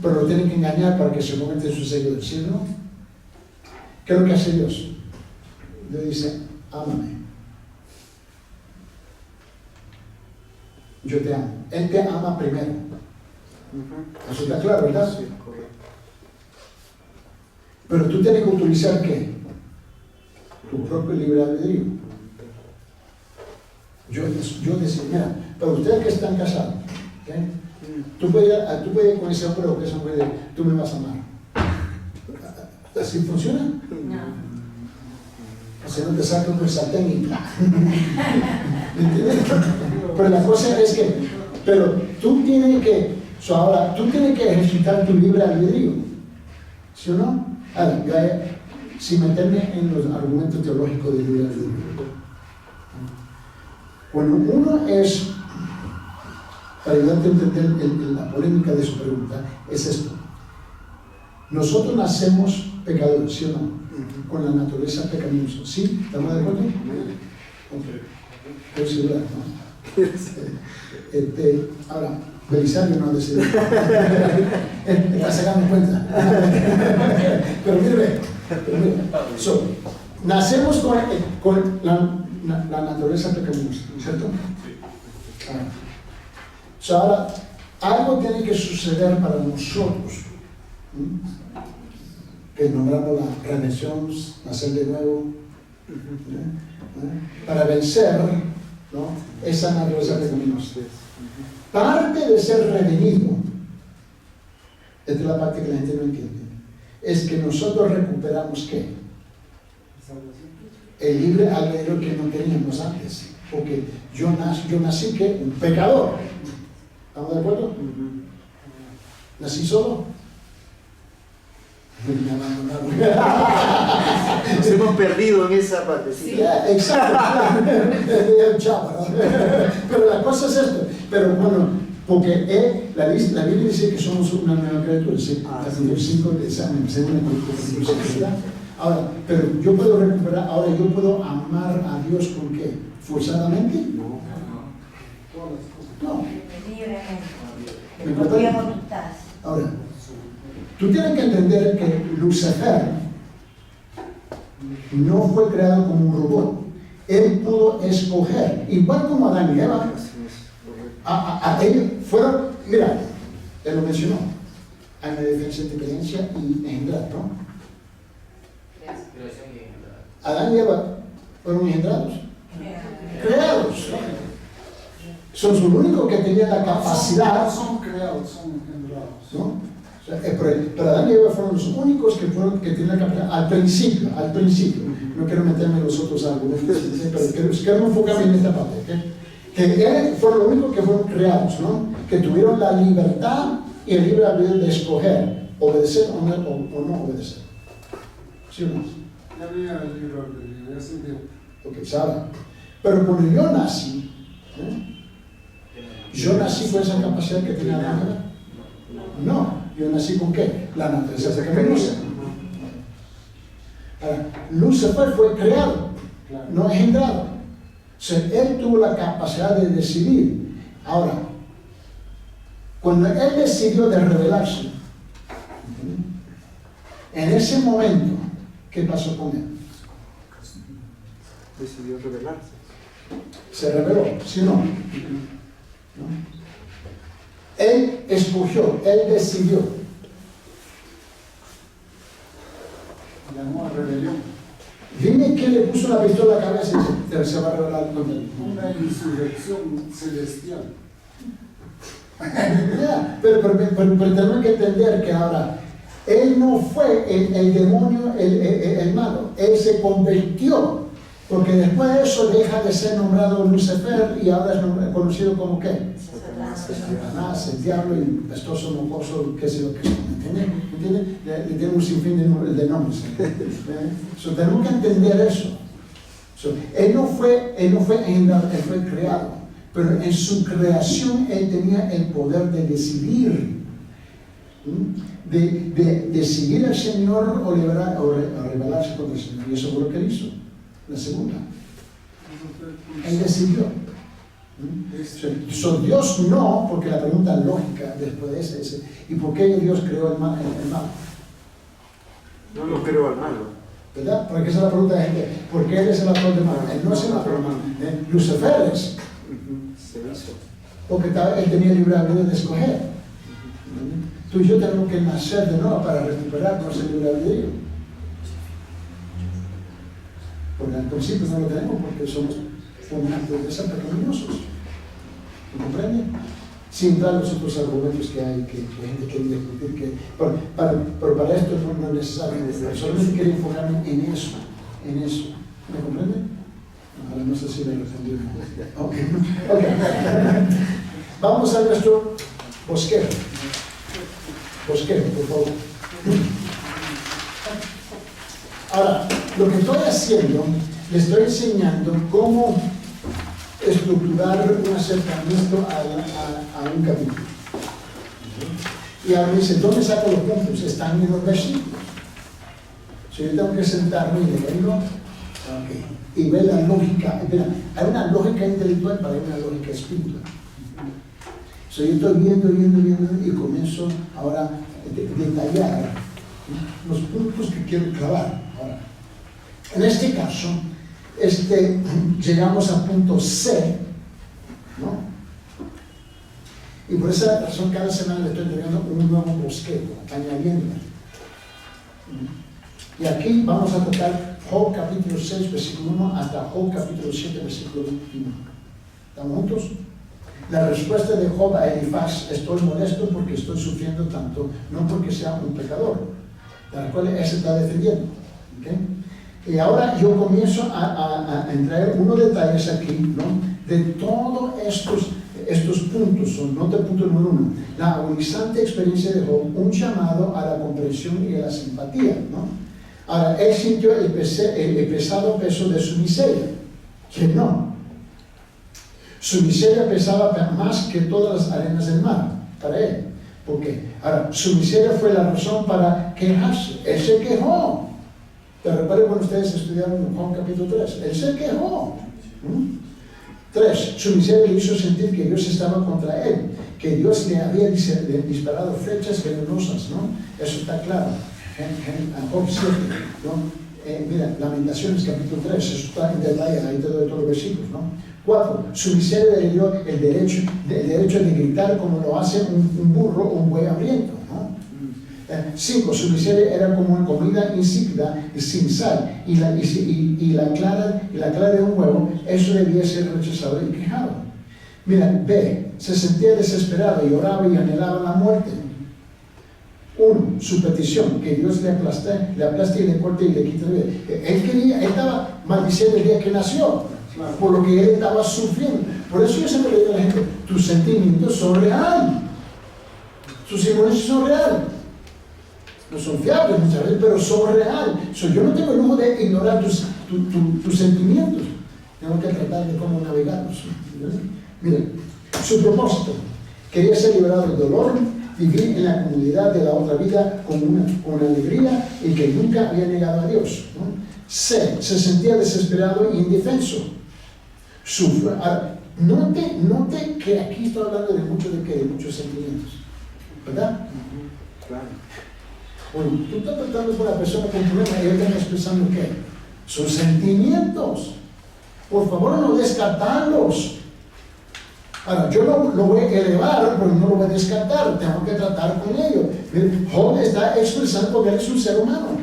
Pero lo tienen que engañar para que se conviertan en sus seguidores, ¿sí o no? ¿Qué es lo que hace Dios? Dios dice, ámame. Yo te amo. Él te ama primero. Eso está claro, ¿verdad? Sí, correcto. Pero tú tienes que utilizar ¿qué? Tu propio libre albedrío. Yo decía, mira, pero ustedes que están casados, ¿okay? Tú puedes ir con ese hombre o que ese hombre de, tú me vas a amar. ¿Así funciona? No. O sea, no te sacan un sartén y ¿entiendes? Pero la cosa es que, pero tú tienes que, ahora, tú tienes que ejercitar tu libre albedrío, ¿sí o no? Ahora, sin meterme en los argumentos teológicos de libre albedrío. Bueno, uno es, para ayudarte a entender la polémica de su pregunta, es esto. Nosotros nacemos pecadores, ¿sí o no? Con la naturaleza pecaminosa. ¿Sí? ¿Estamos de acuerdo? Ok. Estoy segura, ¿no? Ahora, Belisario no ha decidido. Está sacando cuenta. Pero mire. Nacemos con la naturaleza pecaminosa, ¿cierto? Ahora, algo tiene que suceder para nosotros. Que nombramos la redención, nacer de nuevo, para vencer, ¿no? Esa naturaleza pecaminosa. Parte de ser redimido, esta es la parte que la gente no entiende, es que nosotros recuperamos ¿qué? El libre albedrío que no teníamos antes. Porque yo nací ¿qué? Un pecador. ¿Estamos de acuerdo? ¿Nací solo? Nos hemos perdido en esa parte. Sí. Exacto. Pero la cosa es esto. Pero bueno, porque la Biblia dice que somos una nueva criatura. ¿Sí? Capítulo 5 de examen, según el capítulo 5. Ahora, pero yo puedo recuperar, ahora yo puedo amar a Dios con qué? ¿Forzadamente? No. Libremente. Por tu voluntad. Ahora, tú tienes que entender que Lucifer no fue creado como un robot. Él pudo escoger, igual como Adán y Eva. A ellos fueron, mira, él lo mencionó. Hay una diferencia entre creencia y engendrar, ¿no? Adán y Eva fueron engendrados. Creados. Son los únicos que tenían la capacidad. No son creados, son engendrados. ¿No? O sea, pero Adán y Eva fueron los únicos que tienen la capacidad al principio. No quiero meterme en los otros argumentos, pero quiero enfocarme en esta parte. ¿Okay? Que fueron los únicos que fueron creados, ¿no? Que tuvieron la libertad y el libre albedrío de escoger, obedecer o no obedecer. ¿Sí o no? Ya había el libro albedrío, ya se dio. Ok, ¿sabe? Pero cuando yo nací, yo nací con esa capacidad que tenía Adán y Eva. No, yo nací con ¿qué? La naturaleza pecaminosa. Ahora, Lucifer fue creado, no engendrado. O sea, él tuvo la capacidad de decidir. Ahora, cuando él decidió de rebelarse, en ese momento, ¿qué pasó con él? Decidió rebelarse. Se rebeló, ¿sí o no? Él escogió, él decidió. Llamó a rebelión. Dime quién le puso una pistola a la cabeza y se va a rebelar contra él. Una insurrección celestial. Pero tenemos que entender que ahora Él no fue el demonio, el malo. Él se convirtió. Porque después de eso deja de ser nombrado Lucifer y ahora es conocido como ¿qué? Satanás, el diablo, el pestoso, mocoso, qué sé yo qué. ¿Entiendes? Le tiene un sinfín de nombres. Tenemos que entender eso. Él no fue engendrado, él fue creado. Pero en su creación él tenía el poder de decidir. De seguir al Señor o rebelarse contra el Señor. Y eso fue lo que él hizo. La segunda. Él decidió. Dios no, porque la pregunta lógica después de ese, ¿y por qué Dios creó el mal? No lo creo al malo. ¿Verdad? Porque esa es la pregunta de gente. ¿Por qué él es el autor de mal? Él no es el autor de mal. Lucifer es. Se hizo. Porque él tenía libre albedrío de escoger. Tú y yo tenemos que nacer de nuevo para recuperarnos el libre albedrío. Porque al principio no lo tenemos porque somos por naturaleza pecaminosos. ¿Me comprenden? Sin entrar los otros argumentos que hay, que gente quiere discutir, pero para esto no es necesario. Solamente quiero enfocarme en eso. ¿Me comprenden? Ahora no sé si me respondí. Okay. Vamos a nuestro bosquejo. Bosquejo, por favor. Ahora, lo que estoy haciendo, le estoy enseñando cómo estructurar un acercamiento a un capítulo. Y ahora me dice, ¿dónde saco los puntos? Están en los versículos. Si yo tengo que sentarme y leerlo, y ver la lógica. Hay una lógica intelectual, pero hay una lógica espiritual. Yo estoy viendo y comienzo ahora a detallar los puntos que quiero clavar. Ahora, en este caso, llegamos a punto C, ¿no? Y por esa razón cada semana le estoy entregando un nuevo bosquejo, añadiendo. Y aquí vamos a tocar Job capítulo 6, versículo 1 hasta Job capítulo 7, versículo 21. ¿Estamos juntos? La respuesta de Job a Elifaz: estoy molesto porque estoy sufriendo tanto, no porque sea un pecador, de la cual él se está defendiendo. ¿Okay? Y ahora yo comienzo a entrar unos detalles aquí, ¿no? De todos estos puntos. Note el punto número 1, la agonizante experiencia de Job, un llamado a la comprensión y a la simpatía, ¿no? Ahora, él sintió el pesado peso de su miseria. ¿Quién no? Su miseria pesaba más que todas las arenas del mar para él. ¿Por qué? Ahora, su miseria fue la razón para quejarse. Él se quejó. ¿Te recuerdan cuando ustedes estudiaron en Juan capítulo 3? Él se quejó. 3. Su miseria le hizo sentir que Dios estaba contra él, que Dios le había disparado flechas venenosas, ¿no? Eso está claro. En Job 7, ¿no? Mira, Lamentaciones capítulo 3, eso está en detalle, ahí te doy todos los versículos, ¿no? 4. Su miseria le dio el derecho de gritar como lo hace un burro o un buey hambriento, ¿no? 5. Su miseria era como una comida insípida y sin sal, y la clara de un huevo. Eso debía ser rechazado y quejado. Mira, B. Se sentía desesperado y oraba y anhelaba la muerte. 1. Su petición, que Dios le aplaste y le corte y le quite la vida. Él estaba maldiciendo el día que nació, por lo que él estaba sufriendo. Por eso yo siempre le digo a la gente, tus sentimientos son reales, tus emociones son reales. No son fiables muchas veces, pero son reales. Yo no tengo el lujo de ignorar tus sentimientos. Tengo que tratar de cómo navegarlos. Miren, su propósito, quería ser liberado del dolor, vivir en la comodidad de la otra vida con alegría y que nunca había negado a Dios, ¿no? C. Se sentía desesperado e indefenso. Note que aquí estoy hablando de muchos sentimientos, ¿verdad? Claro. Bueno, tú estás tratando con una persona con problemas y ella está expresando ¿qué? Sus sentimientos. Por favor, no descartarlos. Ahora, yo lo voy a elevar, pero no lo voy a descartar. Tengo que tratar con ellos. Job está expresando porque él es un ser humano.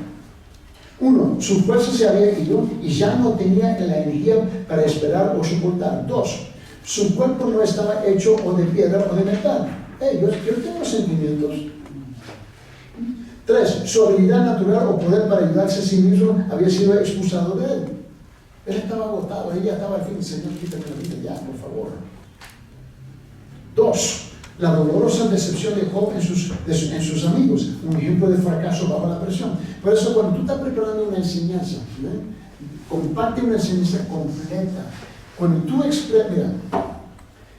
1. Su fuerza se había ido y ya no tenía la energía para esperar o soportar. 2. Su cuerpo no estaba hecho o de piedra o de metal. Yo tengo sentimientos. 3, su habilidad natural o poder para ayudarse a sí mismo había sido expulsado de él. Él estaba agotado, ella estaba al fin, Señor, quítame la vida ya, por favor. 2, la dolorosa decepción de Job en sus amigos, un ejemplo de fracaso bajo la presión. Por eso cuando tú estás preparando una enseñanza, comparte una enseñanza completa. Cuando tú expresas, mira,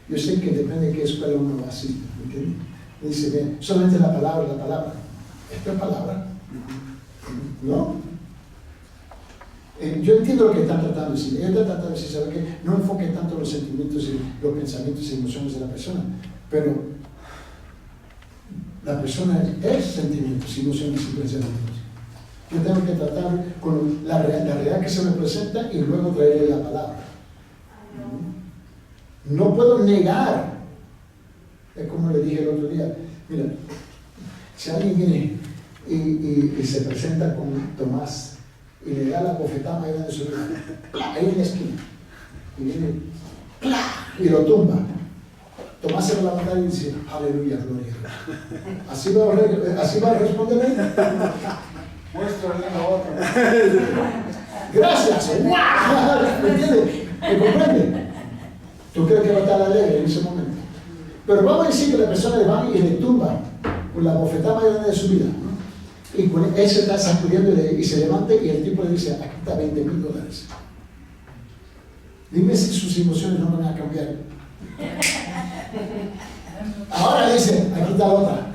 yo sé que depende de qué escuela uno va a asistir, ¿entiendes? Dice, bien, solamente la palabra. Esta es palabra, ¿no? Yo entiendo lo que están tratando de decir. Ellos están tratando de decir, ¿sabe qué? No enfoque tanto los sentimientos y los pensamientos y emociones de la persona, pero la persona es sentimientos, emociones y pensamientos. Yo tengo que tratar con la realidad que se me presenta y luego traerle la palabra. No puedo negar. Es como le dije el otro día, mira, si alguien viene y se presenta con Tomás y le da la bofetada más grande de su vida, ahí en la esquina, y viene y lo tumba, Tomás se va a levantar y dice, aleluya, gloria. Así va a responder él. Muéstrale la otra. Gracias. ¿Me entiendes? ¿Me comprende? ¿Tú crees que va a estar alegre en ese momento? Pero vamos a decir que la persona le va y le tumba con la bofetada más grande de su vida, ¿no? Y con él se está sacudiendo y se levanta y el tipo le dice, aquí está $20,000. Dime si sus emociones no van a cambiar. Ahora dice, aquí está la otra.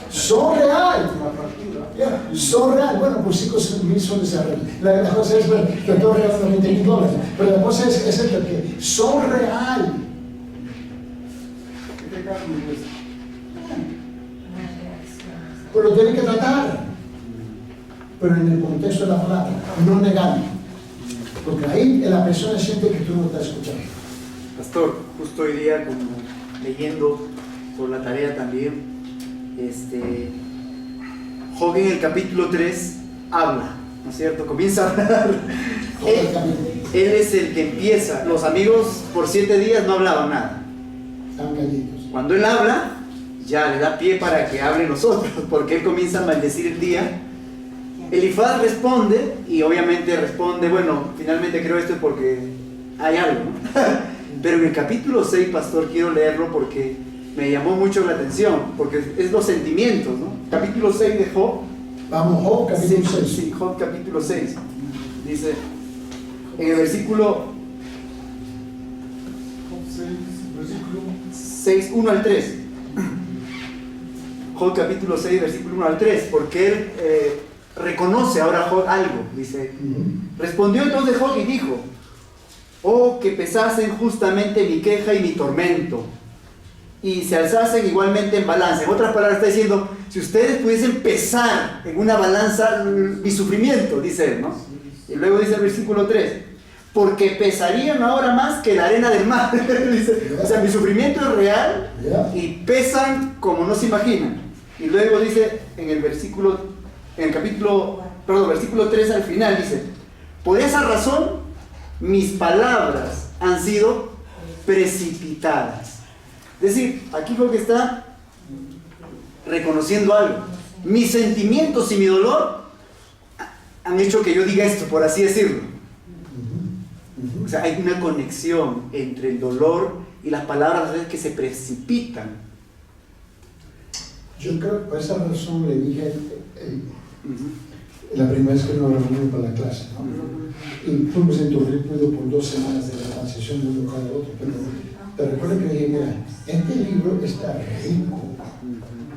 Son real. Son real. Bueno, por 5,000 soles se arregla. La cosa es, bueno, que todo regalando $20,000. Pero la cosa es esta, que son real. Pero lo tienen que tratar. Pero en el contexto de la palabra, no negando. Porque ahí la persona siente que tú no estás escuchando. Pastor, justo hoy día, como leyendo por la tarea también, Job en el capítulo 3 habla, ¿no es cierto? Comienza a hablar. Él es el que empieza. Los amigos por 7 días no hablaban nada. Están calladitos. Cuando él habla, ya le da pie para que hable nosotros, porque él comienza a maldecir el día. Elifaz responde, y obviamente responde, bueno, finalmente creo esto porque hay algo, ¿no? Pero en el capítulo 6, pastor, quiero leerlo porque me llamó mucho la atención, porque es los sentimientos, ¿no? Capítulo 6 de Job. Vamos, Job, capítulo 6. Sí, Job, capítulo 6. Dice, en el versículo 6, 1 al 3. Job, capítulo 6, versículo 1 al 3, porque él reconoce ahora Job algo, dice. Respondió entonces Job y dijo, oh, que pesasen justamente mi queja y mi tormento, y se alzasen igualmente en balanza. En otras palabras está diciendo, si ustedes pudiesen pesar en una balanza mi sufrimiento, dice él, ¿no? Y luego dice el versículo 3, porque pesarían ahora más que la arena del mar. Dice, o sea, mi sufrimiento es real y pesan como no se imaginan. Y luego dice en el versículo 3 al final, dice, por esa razón mis palabras han sido precipitadas. Es decir, aquí creo que está reconociendo algo. Mis sentimientos y mi dolor han hecho que yo diga esto, por así decirlo. O sea, hay una conexión entre el dolor y las palabras a veces que se precipitan. Yo creo que por esa razón le dije la primera vez que nos reunimos para la clase, ¿no? Y fuimos interrumpidos por 2 semanas de la transición de uno cada otro, pero te recuerdo que le dije, mira, este libro está rico,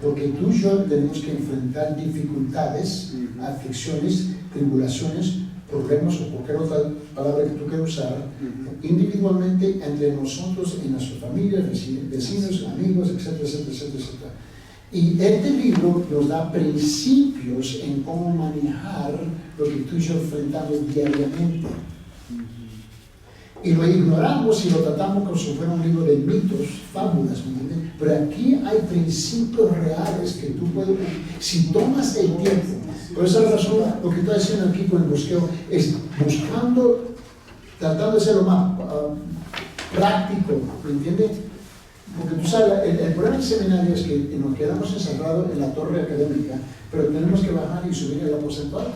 porque tú y yo tenemos que enfrentar dificultades, aflicciones, tribulaciones, problemas o cualquier otra palabra que tú quieras usar, individualmente entre nosotros, en nuestras familias, vecinos, amigos, etcétera, etcétera, etcétera, etcétera. Y este libro nos da principios en cómo manejar lo que tú y yo enfrentamos diariamente. Y lo ignoramos y lo tratamos como si fuera un libro de mitos, fábulas, ¿me entiendes? Pero aquí hay principios reales que tú puedes, si tomas el tiempo. Por esa razón, lo que estoy haciendo aquí con el bosqueo es buscando, tratando de ser lo más práctico, ¿me entiendes? Porque tú sabes, el problema del seminario es que nos quedamos encerrados en la torre académica, pero tenemos que bajar y subir al aposento alto.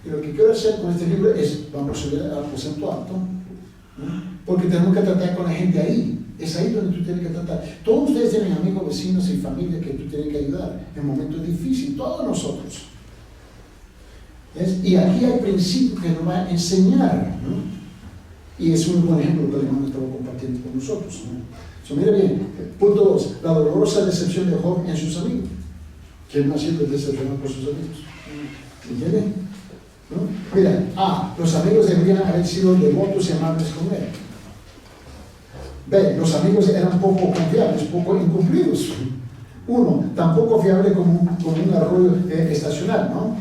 Y lo que quiero hacer con este libro es, vamos a subir al aposento alto, ¿no? Porque tenemos que tratar con la gente ahí. Es ahí donde tú tienes que tratar. Todos ustedes tienen amigos, vecinos y familia que tú tienes que ayudar en momentos difíciles, todos nosotros. ¿Ves? Y aquí hay principios que nos va a enseñar, ¿no? Y es un buen ejemplo que el hermano estaba compartiendo con nosotros, ¿no? So, mira bien, punto 2, la dolorosa decepción de Job en sus amigos. ¿Quién no ha sido decepcionado por sus amigos? ¿Entiendes? ¿No? Mira, los amigos deberían haber sido devotos y amables con él. B, los amigos eran poco confiables, poco incumplidos. 1, tan poco fiable como un arroyo estacional, ¿no?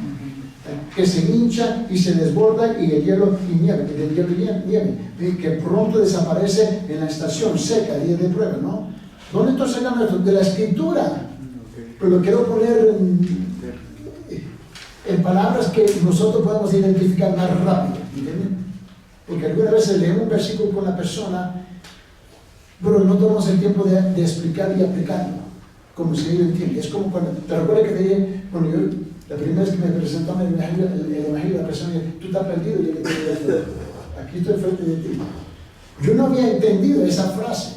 Que se hincha y se desborda y el hielo y nieve, que pronto desaparece en la estación seca, día de prueba, ¿no? ¿Dónde estoy sacando esto? De la escritura. Pero lo quiero poner en palabras que nosotros podemos identificar más rápido, ¿entiendes? Porque algunas veces leemos un versículo con la persona, pero no tomamos el tiempo de explicar y aplicarlo, como si ellos entienden. Es como cuando, ¿te recuerdas que te dije, bueno, yo, la primera vez que me presentó en el evangelio, la persona dijo, tú estás perdido, yo le dije, aquí estoy frente de ti. Yo no había entendido esa frase.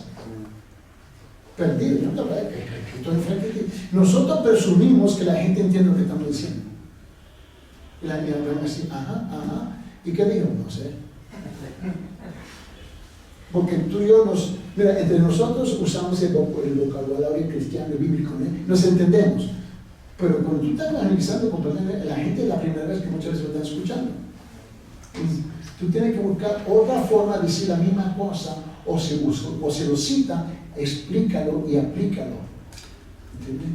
Perdido, yo no te voy que estoy frente de ti. Nosotros presumimos que la gente entiende lo que estamos diciendo. Y la niña ven así, ajá. ¿Y qué dijo? No sé. Porque tú y yo mira, entre nosotros usamos el vocabulario cristiano y bíblico, ¿eh? Nos entendemos. Pero cuando tú estás analizando, la gente es la primera vez que muchas veces lo está escuchando. Tú tienes que buscar otra forma de decir la misma cosa, o se lo cita, explícalo y aplícalo. ¿Entiendes?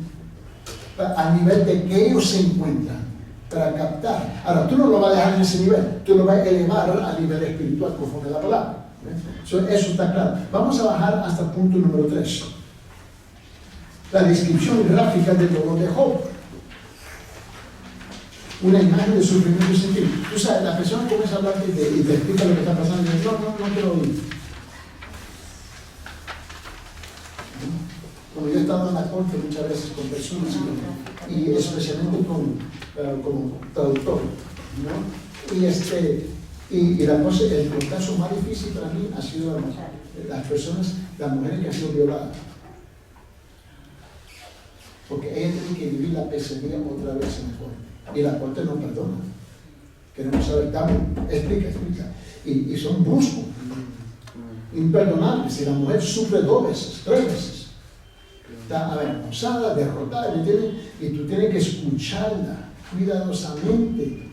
A nivel de que ellos se encuentran, para captar. Ahora, tú no lo vas a dejar en ese nivel, tú lo vas a elevar a nivel espiritual conforme a la palabra. Eso está claro. Vamos a bajar hasta el punto número 3. La descripción gráfica del dolor de Job. Una imagen de sufrimiento y sentido. Tú sabes, la persona comienza a hablar y te explica lo que está pasando y dice, no quiero oír. Como yo he estado en la corte muchas veces con personas y especialmente como traductor, ¿no? Y la cosa, el caso más difícil para mí ha sido las mujeres que han sido violadas. Porque ellas tienen que vivir la pesadilla otra vez en el corte. Y la corte no perdona. Queremos saber, explica. Y son bruscos, imperdonables. Y la mujer sufre 2 veces, 3 veces. Está avergonzada, derrotada, ¿me entiendes? Y tú tienes que escucharla cuidadosamente.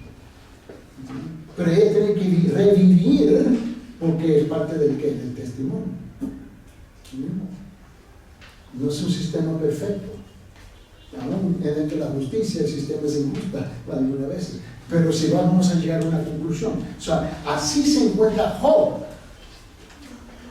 Pero ella tiene que revivir, porque es parte del testimonio. No es un sistema perfecto. Aún dentro de la justicia el sistema es injusto algunas veces. Pero si vamos a llegar a una conclusión. O sea, así se encuentra Job.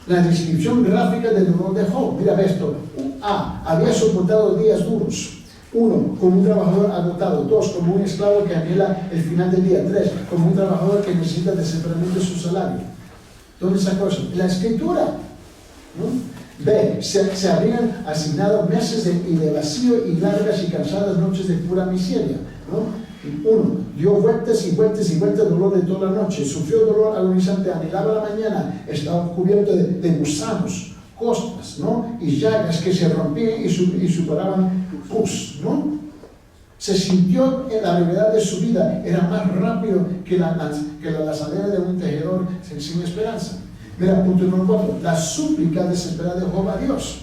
La descripción gráfica del dolor de Job. Mira esto. Había soportado días duros. 1, como un trabajador agotado. 2, como un esclavo que anhela el final del día. 3, como un trabajador que necesita desesperadamente su salario. ¿Dónde sacó eso? En la escritura, ¿no? B, se habrían asignado meses de vacío y largas y cansadas noches de pura miseria, ¿no? 1, dio vueltas y vueltas y vueltas, dolor de toda la noche, sufrió dolor agonizante, anhelaba la mañana, estaba cubierto de gusanos, costras, ¿no? Y llagas que se rompían y superaban pus, ¿no? Se sintió en la brevedad de su vida, era más rápido que la lazadera de un tejedor sin esperanza. Mira, punto número 4, la súplica desesperada de Job a Dios.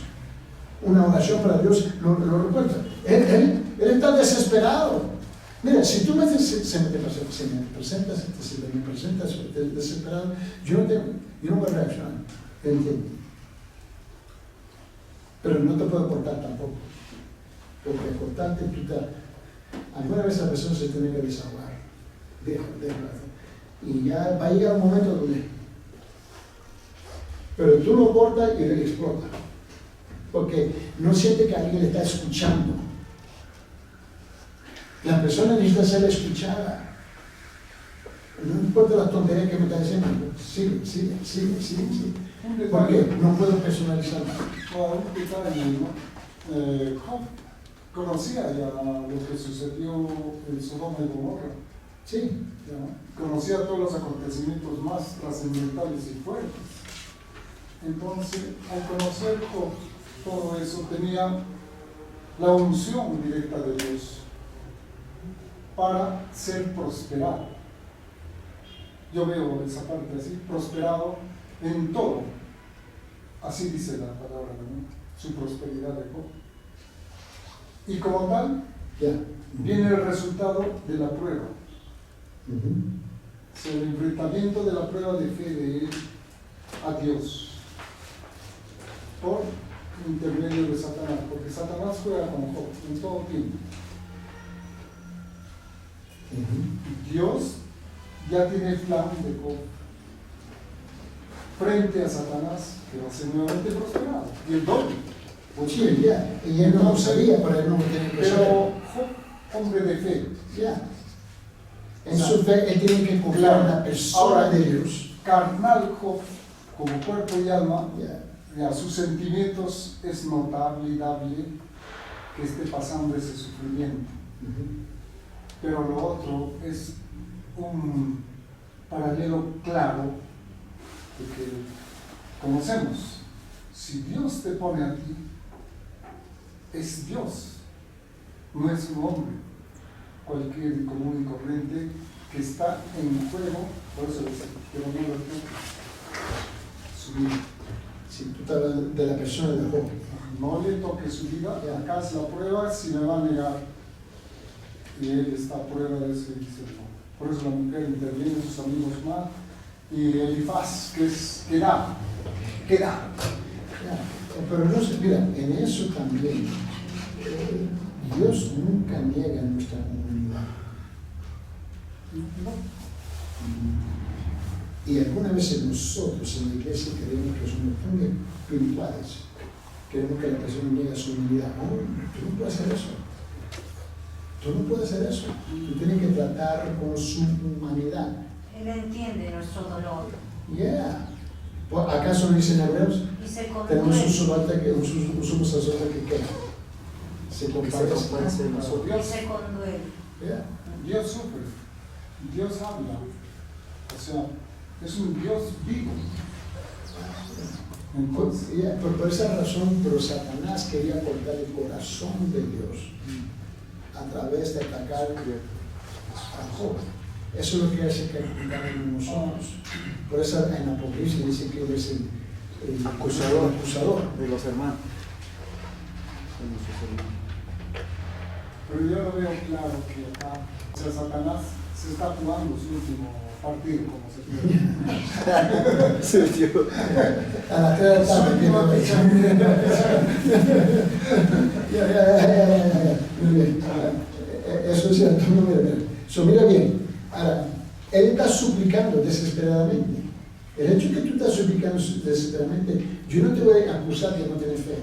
Una oración para Dios lo recuerda. Él está desesperado. Mira, si tú me presentas desesperado, yo no voy a reaccionar. ¿Entiendes? Pero no te puedo cortar tampoco. Porque cortarte, alguna vez la persona se tiene que desahogar. Y ya va a llegar un momento donde. Pero tú lo cortas y le explota. Porque no siente que alguien le está escuchando. La persona necesita ser escuchada. ¿No? importa las tonterías que me están diciendo, sigue. Un ¿Por qué? detalle, No puedo personalizar. un detalle, ¿no? Job conocía ya lo que sucedió en Sodoma y Gomorra. Sí. ¿Ya? Conocía todos los acontecimientos más trascendentales y fuertes. Entonces, al conocer Job todo eso, tenía la unción directa de Dios para ser prosperado. Yo veo esa parte así, prosperado en todo. Así dice la palabra, ¿no? Su prosperidad de Job. Y como tal, Ya. viene el resultado de la prueba. Ujú. Es el enfrentamiento de la prueba de fe de él a Dios por intermedio de Satanás, porque Satanás juega con Job en todo tiempo. Ujú. Dios ya tiene el plan de Job frente a Satanás, que va a ser nuevamente prosperado, y el doble. Sí, ya. Y él no lo sabía, pero él no lo tiene que saber. Pero Job, hombre de fe, Ya. En su fe, él tiene que confiar en la persona Ahora, de Dios. carnal Job, como cuerpo y alma, Ya. ya sus sentimientos es notable y dable que esté pasando ese sufrimiento. Ujú. Pero lo otro es un paralelo claro de que conocemos. Si Dios te pone a ti, es Dios, no es un hombre cualquier común y corriente que está en juego, por eso dice, pero no lo toques, su vida. Si tú te hablas de la persona de Job. No le toques su vida, acá es la prueba, si me va a negar. Y él está a prueba de eso y dice no. Por eso la mujer interviene, sus amigos más, y Elifaz, que es que da. Ya. Pero no sé, mira, en eso también, Dios nunca niega nuestra comunidad. Y algunas veces nosotros en la iglesia creemos que somos muy espirituales. Queremos que la persona niegue su humanidad. No, tú no puedes hacer eso. Tú no puedes hacer eso. Tú tienes que tratar con su humanidad. Él entiende nuestro dolor Yeah. Pues, ¿acaso no dicen hebreos? y se Tenemos conduele. un sumo sacerdote que ¿qué? Se compadece de nosotros. Y se conduele. Yeah. Dios sufre, Dios habla, o sea, es un Dios vivo. Entonces, Por esa razón, pero Satanás quería cortar el corazón de Dios a través de atacar a Job. Eso es lo que hace que en nosotros. Por eso en Apocalipsis dice que él es el acusador de los hermanos. pero yo lo veo claro que acá, o sea, Satanás se está jugando su último partido, como se quiere. Sí, tío. a las 3 de la Su tarde. última fecha. Ya. Muy bien. Eso es cierto. No, mira. So, mira bien. Ahora, él está suplicando desesperadamente. El hecho de que tú estás suplicando desesperadamente, yo no te voy a acusar de no tener fe.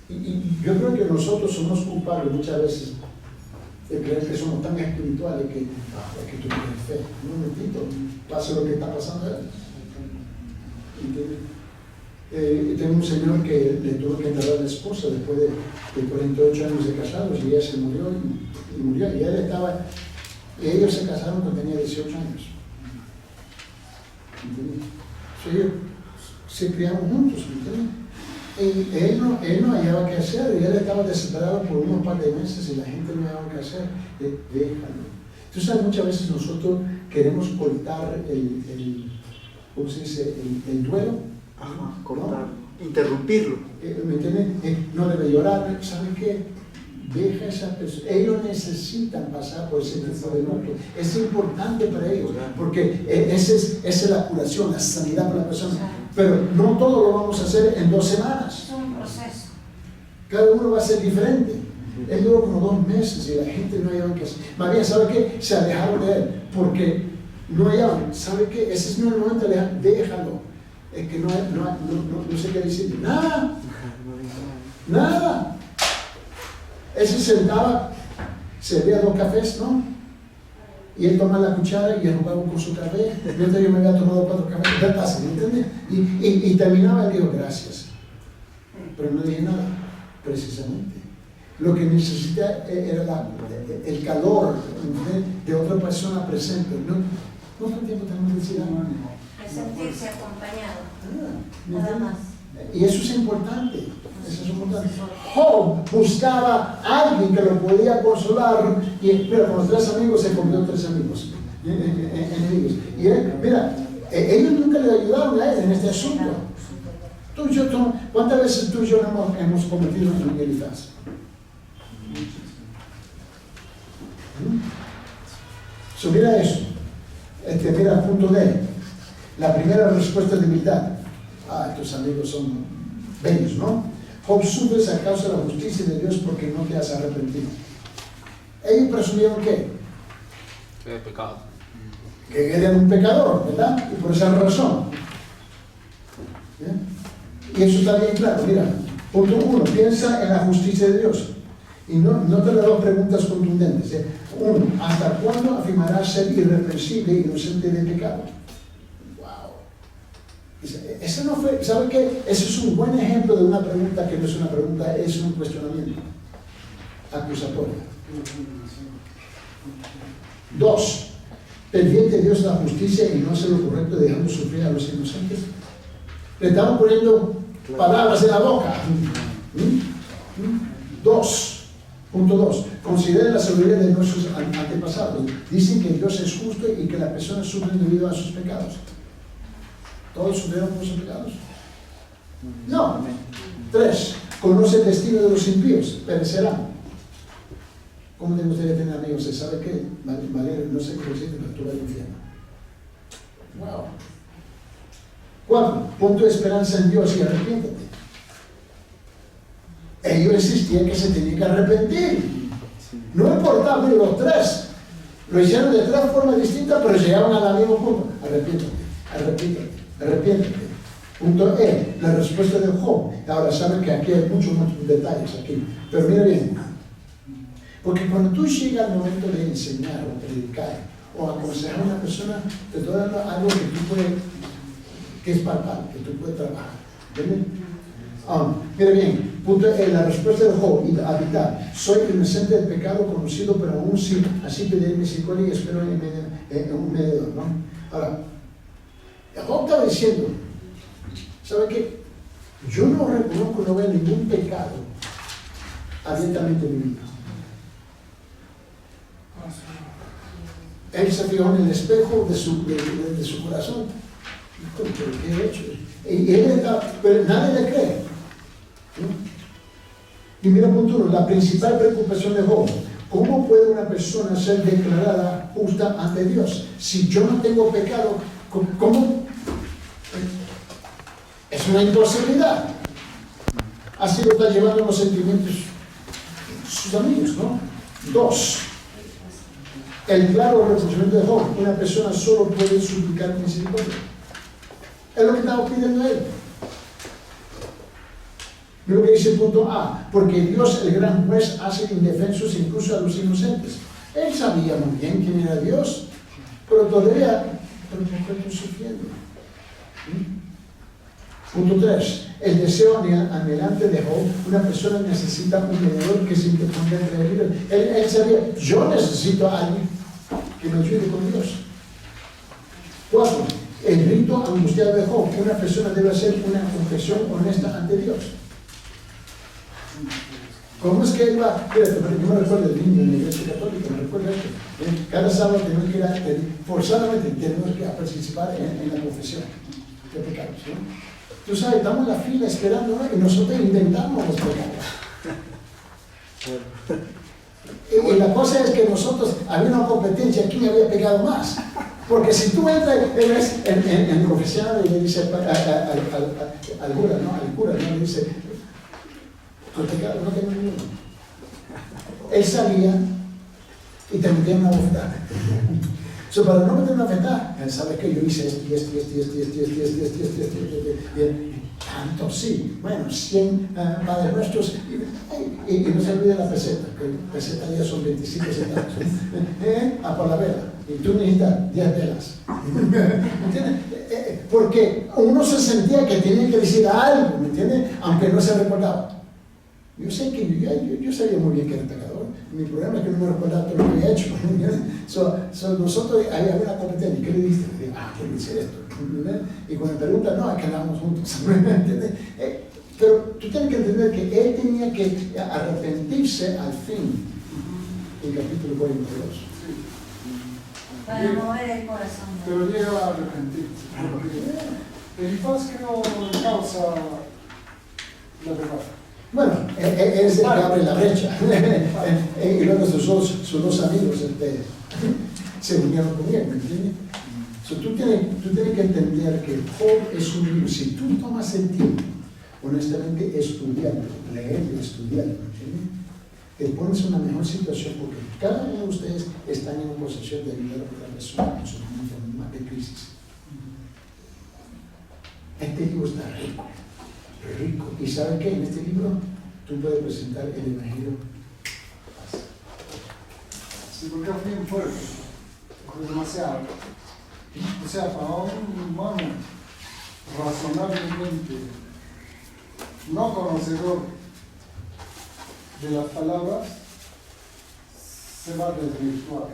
Y yo creo que nosotros somos culpables muchas veces de creer que somos tan espirituales que tú tienes fe. Un momentito, pasa lo que está pasando ahí. Tengo un señor que le tuvo que enterrar a la esposa después de 48 años de casados y ella se murió y murió. Y ellos se casaron cuando tenía 18 años. ¿Entiendes? Ellos se criaron juntos, ¿entiendes? Y él no hallaba qué hacer y él estaba desesperado por unos par de meses y la gente no hallaba qué hacer. Déjalo. Tú sabes, muchas veces nosotros queremos cortar ¿cómo se dice? El duelo. Ajá, cortar, interrumpirlo. ¿Me entiendes? No debe llorar. ¿Sabe qué? Deja a esa persona. Ellos necesitan pasar por ese tipo de luto. Es importante para ellos, porque esa es la curación, la sanidad para la persona. Pero no todo lo vamos a hacer en 2 semanas. Es un proceso. Cada uno va a ser diferente. Él duró como 2 meses y la gente no hallaban qué hacer. Más bien, ¿sabe qué? Se alejaron de él porque no hallaban. ¿Sabe qué? Ese es no el momento de alejar. Déjalo. Es que no sé qué decir. Nada. Él se sentaba, servía 2 cafés, ¿no? y él tomaba la cuchara y él jugaba con su café, mientras yo me había tomado 4 cafés, ¿qué pasa? ¿Me entiendes? Y terminaba y digo, gracias. Pero no dije nada, precisamente. Lo que necesita era el calor de otra persona presente. No todo el tiempo tenemos que decir ánimo. El sentirse acompañado, ¿Me nada más. Y eso es importante. Eso es importante. Job buscaba a alguien que lo podía consolar. Y mira, con los 3 amigos se convirtió en 3 amigos. Enemigos. Y mira, ellos nunca le ayudaron a él en este asunto. Tú y yo, ¿cuántas veces tú y yo hemos cometido infidelidades? Mira eso. Mira, punto D. La primera respuesta de humildad. Tus amigos son bellos, ¿no? Job sufres a causa de la justicia de Dios porque no te has arrepentido. Ellos presumieron ¿qué? Que pecado. Que eran un pecador, ¿verdad? Y por esa razón. Y eso está bien claro. Mira, punto 1, piensa en la justicia de Dios. Y no te le doy preguntas contundentes. 1, ¿hasta cuándo afirmarás ser irreprensible e inocente de pecado? Ese no fue, ¿sabe qué? Ese es un buen ejemplo de una pregunta que no es una pregunta, es un cuestionamiento acusatorio. 2, ¿pervierte Dios la justicia y no hace lo correcto dejando sufrir a los inocentes? Le estamos poniendo palabras en la boca. 2, punto 2, considere la sabiduría de nuestros antepasados. Dicen que Dios es justo y que las personas sufren debido a sus pecados. ¿Todos sufrieron por sus pecados? No. 3. Conoce el destino de los impíos, perecerán. ¿Cómo te gustaría tener amigos? ¿Se sabe qué? Valerio, no sé cómo decirte, pero tú vas al infierno. Wow. 4. Pon tu esperanza en Dios y arrepiéntate. Ellos insistían que se tenían que arrepentir. No importaba, mire, los 3 lo hicieron de 3 formas distintas, pero llegaron al mismo punto. Arrepiéntate. Punto E, la respuesta de Job. Ahora saben que aquí hay muchos detalles aquí, pero mira bien, porque cuando tú llegas al momento de enseñar o predicar o aconsejar a una persona, te estoy dando algo que tú puedes, que es palpable, que tú puedes trabajar. Mira bien, punto E, la respuesta de Job, habitar, soy inocente del pecado conocido, pero aún sí, así pediré misericordia y espero en un mediador, ¿no? Ahora, Job estaba diciendo, ¿sabe qué? Yo no reconozco, no veo ningún pecado abiertamente en mi vida. Él se fijó en el espejo de su corazón. ¿Pero qué he hecho? Y él está, pero nadie le cree. ¿No? Y mira punto 1, la principal preocupación de Job. ¿Cómo puede una persona ser declarada justa ante Dios? Si yo no tengo pecado, ¿cómo? Es una imposibilidad. Así lo está llevando los sentimientos de sus amigos, ¿no? 2. El claro reconocimiento de Job. Una persona solo puede suplicar misericordia. Es lo que estaba pidiendo él. Mira lo que dice el punto A. Porque Dios, el gran juez, hace indefensos incluso a los inocentes. Él sabía muy bien quién era Dios, pero todavía, ¿por qué estoy sufriendo? Punto 3. El deseo anhelante de Job. Una persona necesita un mediador que se interponga entre él y Dios. Él sabía, yo necesito a alguien que me ayude con Dios. 4. El rito angustiado de Job. Una persona debe hacer una confesión honesta ante Dios. ¿Cómo es que él va? Fíjate, yo me recuerdo el niño en la iglesia católica, me recuerdo esto. Cada sábado tenemos que ir forzadamente tenemos que participar en la confesión de pecados, ¿no? Tú sabes, estamos en la fila esperando, ¿no? Y nosotros inventamos los pecados. Y la cosa es que nosotros, había una competencia, ¿quién había pecado más? Porque si tú entras en confesión y le dice al cura, ¿no? Le dice, tu pecado no tengo ninguno. Él sabía y te metía una bofetada. Para no meter una bofetada, él sabe que yo hice esto. Tanto sí. Bueno, 100 padres nuestros. Y no se olvide la peseta, que peseta ya son 25 centavos. A por la vela. y tú necesitas 10 velas. ¿Me entiendes? Porque uno se sentía que tenía que decir algo, ¿me entiendes? Aunque no se recordaba. Yo sé que yo sabía muy bien que era pecador. Mi problema es que no me recordaba todo lo que había hecho. Nosotros, había una competencia. ¿Qué le diste? Le digo, quiero decir esto. Y cuando me preguntan, no, es que andamos juntos. ¿Me entiendes? Pero tú tienes que entender que él tenía que arrepentirse al fin. En capítulo 42. Para mover el corazón. Pero llega a arrepentirse. Porque Elifaz creo que causa la verdad. Bueno, es el que abre la brecha. Y luego sus dos amigos se unieron con él, ¿me entiendes? Tú tienes que entender que Job es un libro. Si tú tomas el tiempo, honestamente, estudiarlo, leerlo, estudiarlo, ¿me entiendes? Te pones en una mejor situación porque cada uno de ustedes están en una posición de ayudar a otra persona en su momento más de crisis. Este libro está rico, rico. ¿Y saben qué? En este libro tú puedes presentar el Evangelio. Sí, porque es bien fuerte, es demasiado. O sea, para un humano razonablemente no conocedor de las palabras, se va a desvirtuar.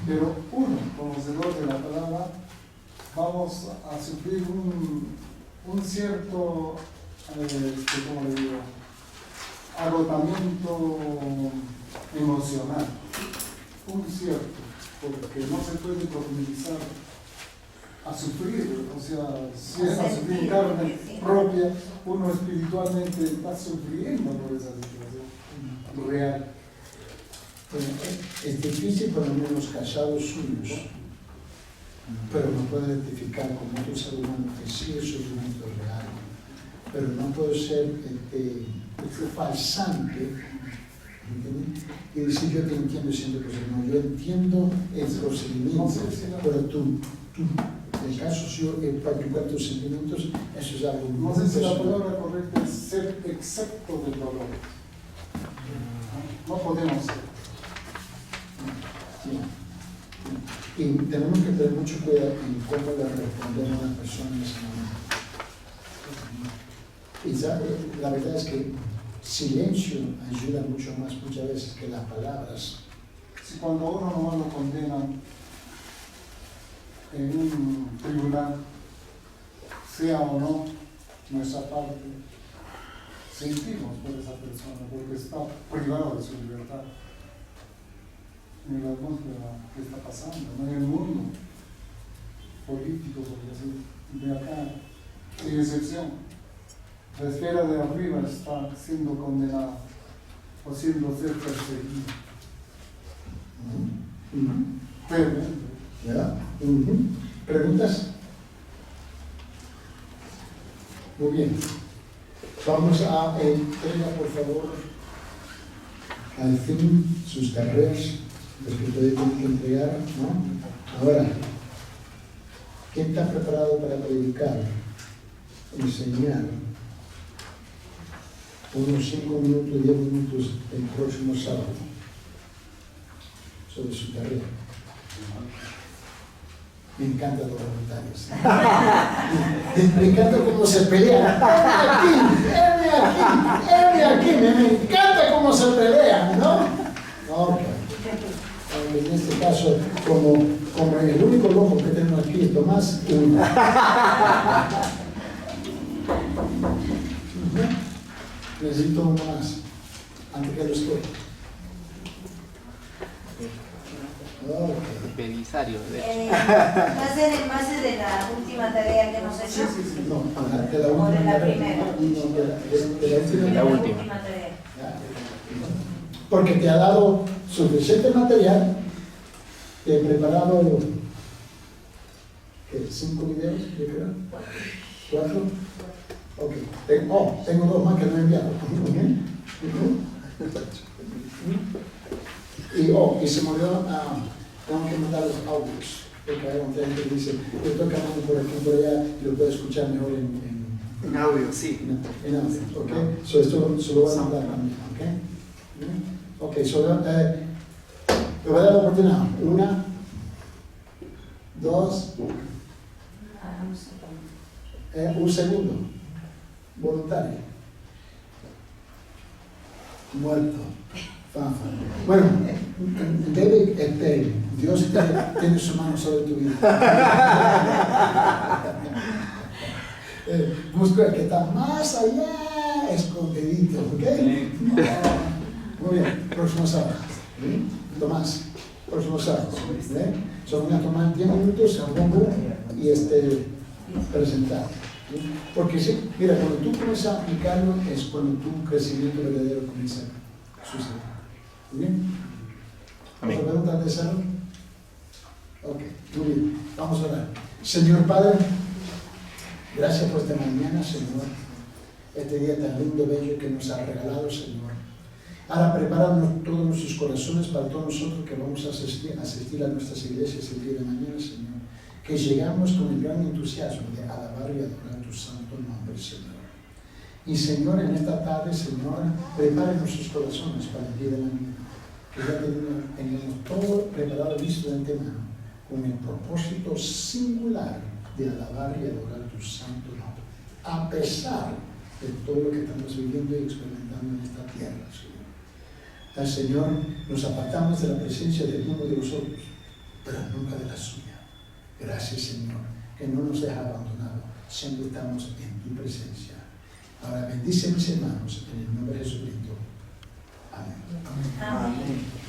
Pero uno conocedor de la palabra, vamos a sufrir un cierto, ¿cómo le digo?, agotamiento emocional, un cierto, porque no se puede profundizar a sufrir, o sea, si es a sufrir carne propia, uno espiritualmente está sufriendo por esa situación real. Bueno, es difícil por lo menos casados suyos, pero no puedo identificar como otro ser humano que sí es sufrimiento real, pero no puedo ser falsante, ¿entiendes? Y decir yo te entiendo siendo posible. No, yo entiendo el procedimiento, pero tú, en el caso suyo, practicar tus sentimientos, eso es algo muy No sé si la personal. palabra correcta es ser excepto del dolor. No podemos ser. Sí. Y tenemos que tener mucho cuidado en cómo le respondemos a las personas en ese momento. Y la verdad es que silencio ayuda mucho más muchas veces que las palabras. Si cuando uno nomás lo condenan en un tribunal, sea o no nuestra parte, sentimos por esa persona, porque está privado de su libertad. En la atmósfera que está pasando, ¿no? En el mundo político, porque así, de acá, sin excepción, la esfera de arriba está siendo condenada o siendo ser perseguida. Tremendo. ¿Ya? ¿Preguntas? Muy bien. Vamos a entregar, por favor, al fin sus carreras, los que ustedes tienen que entregar, ¿no? Ahora, ¿quién está preparado para predicar, enseñar unos 5 minutos, 10 minutos el próximo sábado sobre su carrera? Me encantan los voluntarios. Me encanta cómo se pelean. Aquí. Me encanta cómo se pelean, ¿no? Ok. En este caso, como el único loco que tenemos aquí es Tomás, uno. Necesito uno más, antes que lo esté. Okay. Belisario, de hecho. ¿Va a ser en base de la última tarea que hemos hecho? Sí. No, de la ¿O última de la tarea. primera? No, de la última. De La la última. última tarea. Porque te ha dado suficiente material, te he preparado 5 videos, yo creo. 4. Ok. Tengo 2 más que no he enviado. Y se me olvidó, tengo que mandar los audios, porque hay un gente que dice, yo estoy caminando por aquí por allá y lo puedo escuchar mejor En audio, sí. en audio, ¿ok? Esto se lo voy a mandar también, ¿ok? Ok, Te voy a dar la oportunidad. 1, 2, un segundo. Voluntario. Muerto. Fanfa. Bueno, David, Dios tiene su mano sobre tu vida. Busca el que está más allá, escondidito, ¿ok? Muy bien, próximo sábado. Tomás, próximo sábado. Solo voy a tomar 10 minutos, se pongo y presentar. Porque sí, mira, cuando tú comienzas a aplicarlo es cuando tu crecimiento verdadero comienza a suceder. ¿Muy bien? ¿Otra pregunta de salud? Ok, muy bien. Vamos a orar. Señor Padre, gracias por esta mañana, Señor. Este día tan lindo, bello que nos ha regalado, Señor. Ahora prepararnos todos nuestros corazones para todos nosotros que vamos a asistir a nuestras iglesias el día de mañana, Señor. Que llegamos con el gran entusiasmo de alabar y adorar tu santo nombre, Señor. Y Señor, en esta tarde, Señor, prepare nuestros corazones para el día de mañana. Que ya tenemos todo preparado, listo de antemano, con el propósito singular de alabar y adorar tu santo nombre. A pesar de todo lo que estamos viviendo y experimentando en esta tierra, Señor. Al Señor, nos apartamos de la presencia del uno de los otros, pero nunca de la suya. Gracias, Señor, que no nos deja abandonados, siempre estamos en tu presencia. Ahora bendice a mis hermanos en el nombre de Jesucristo. Amén. Amén.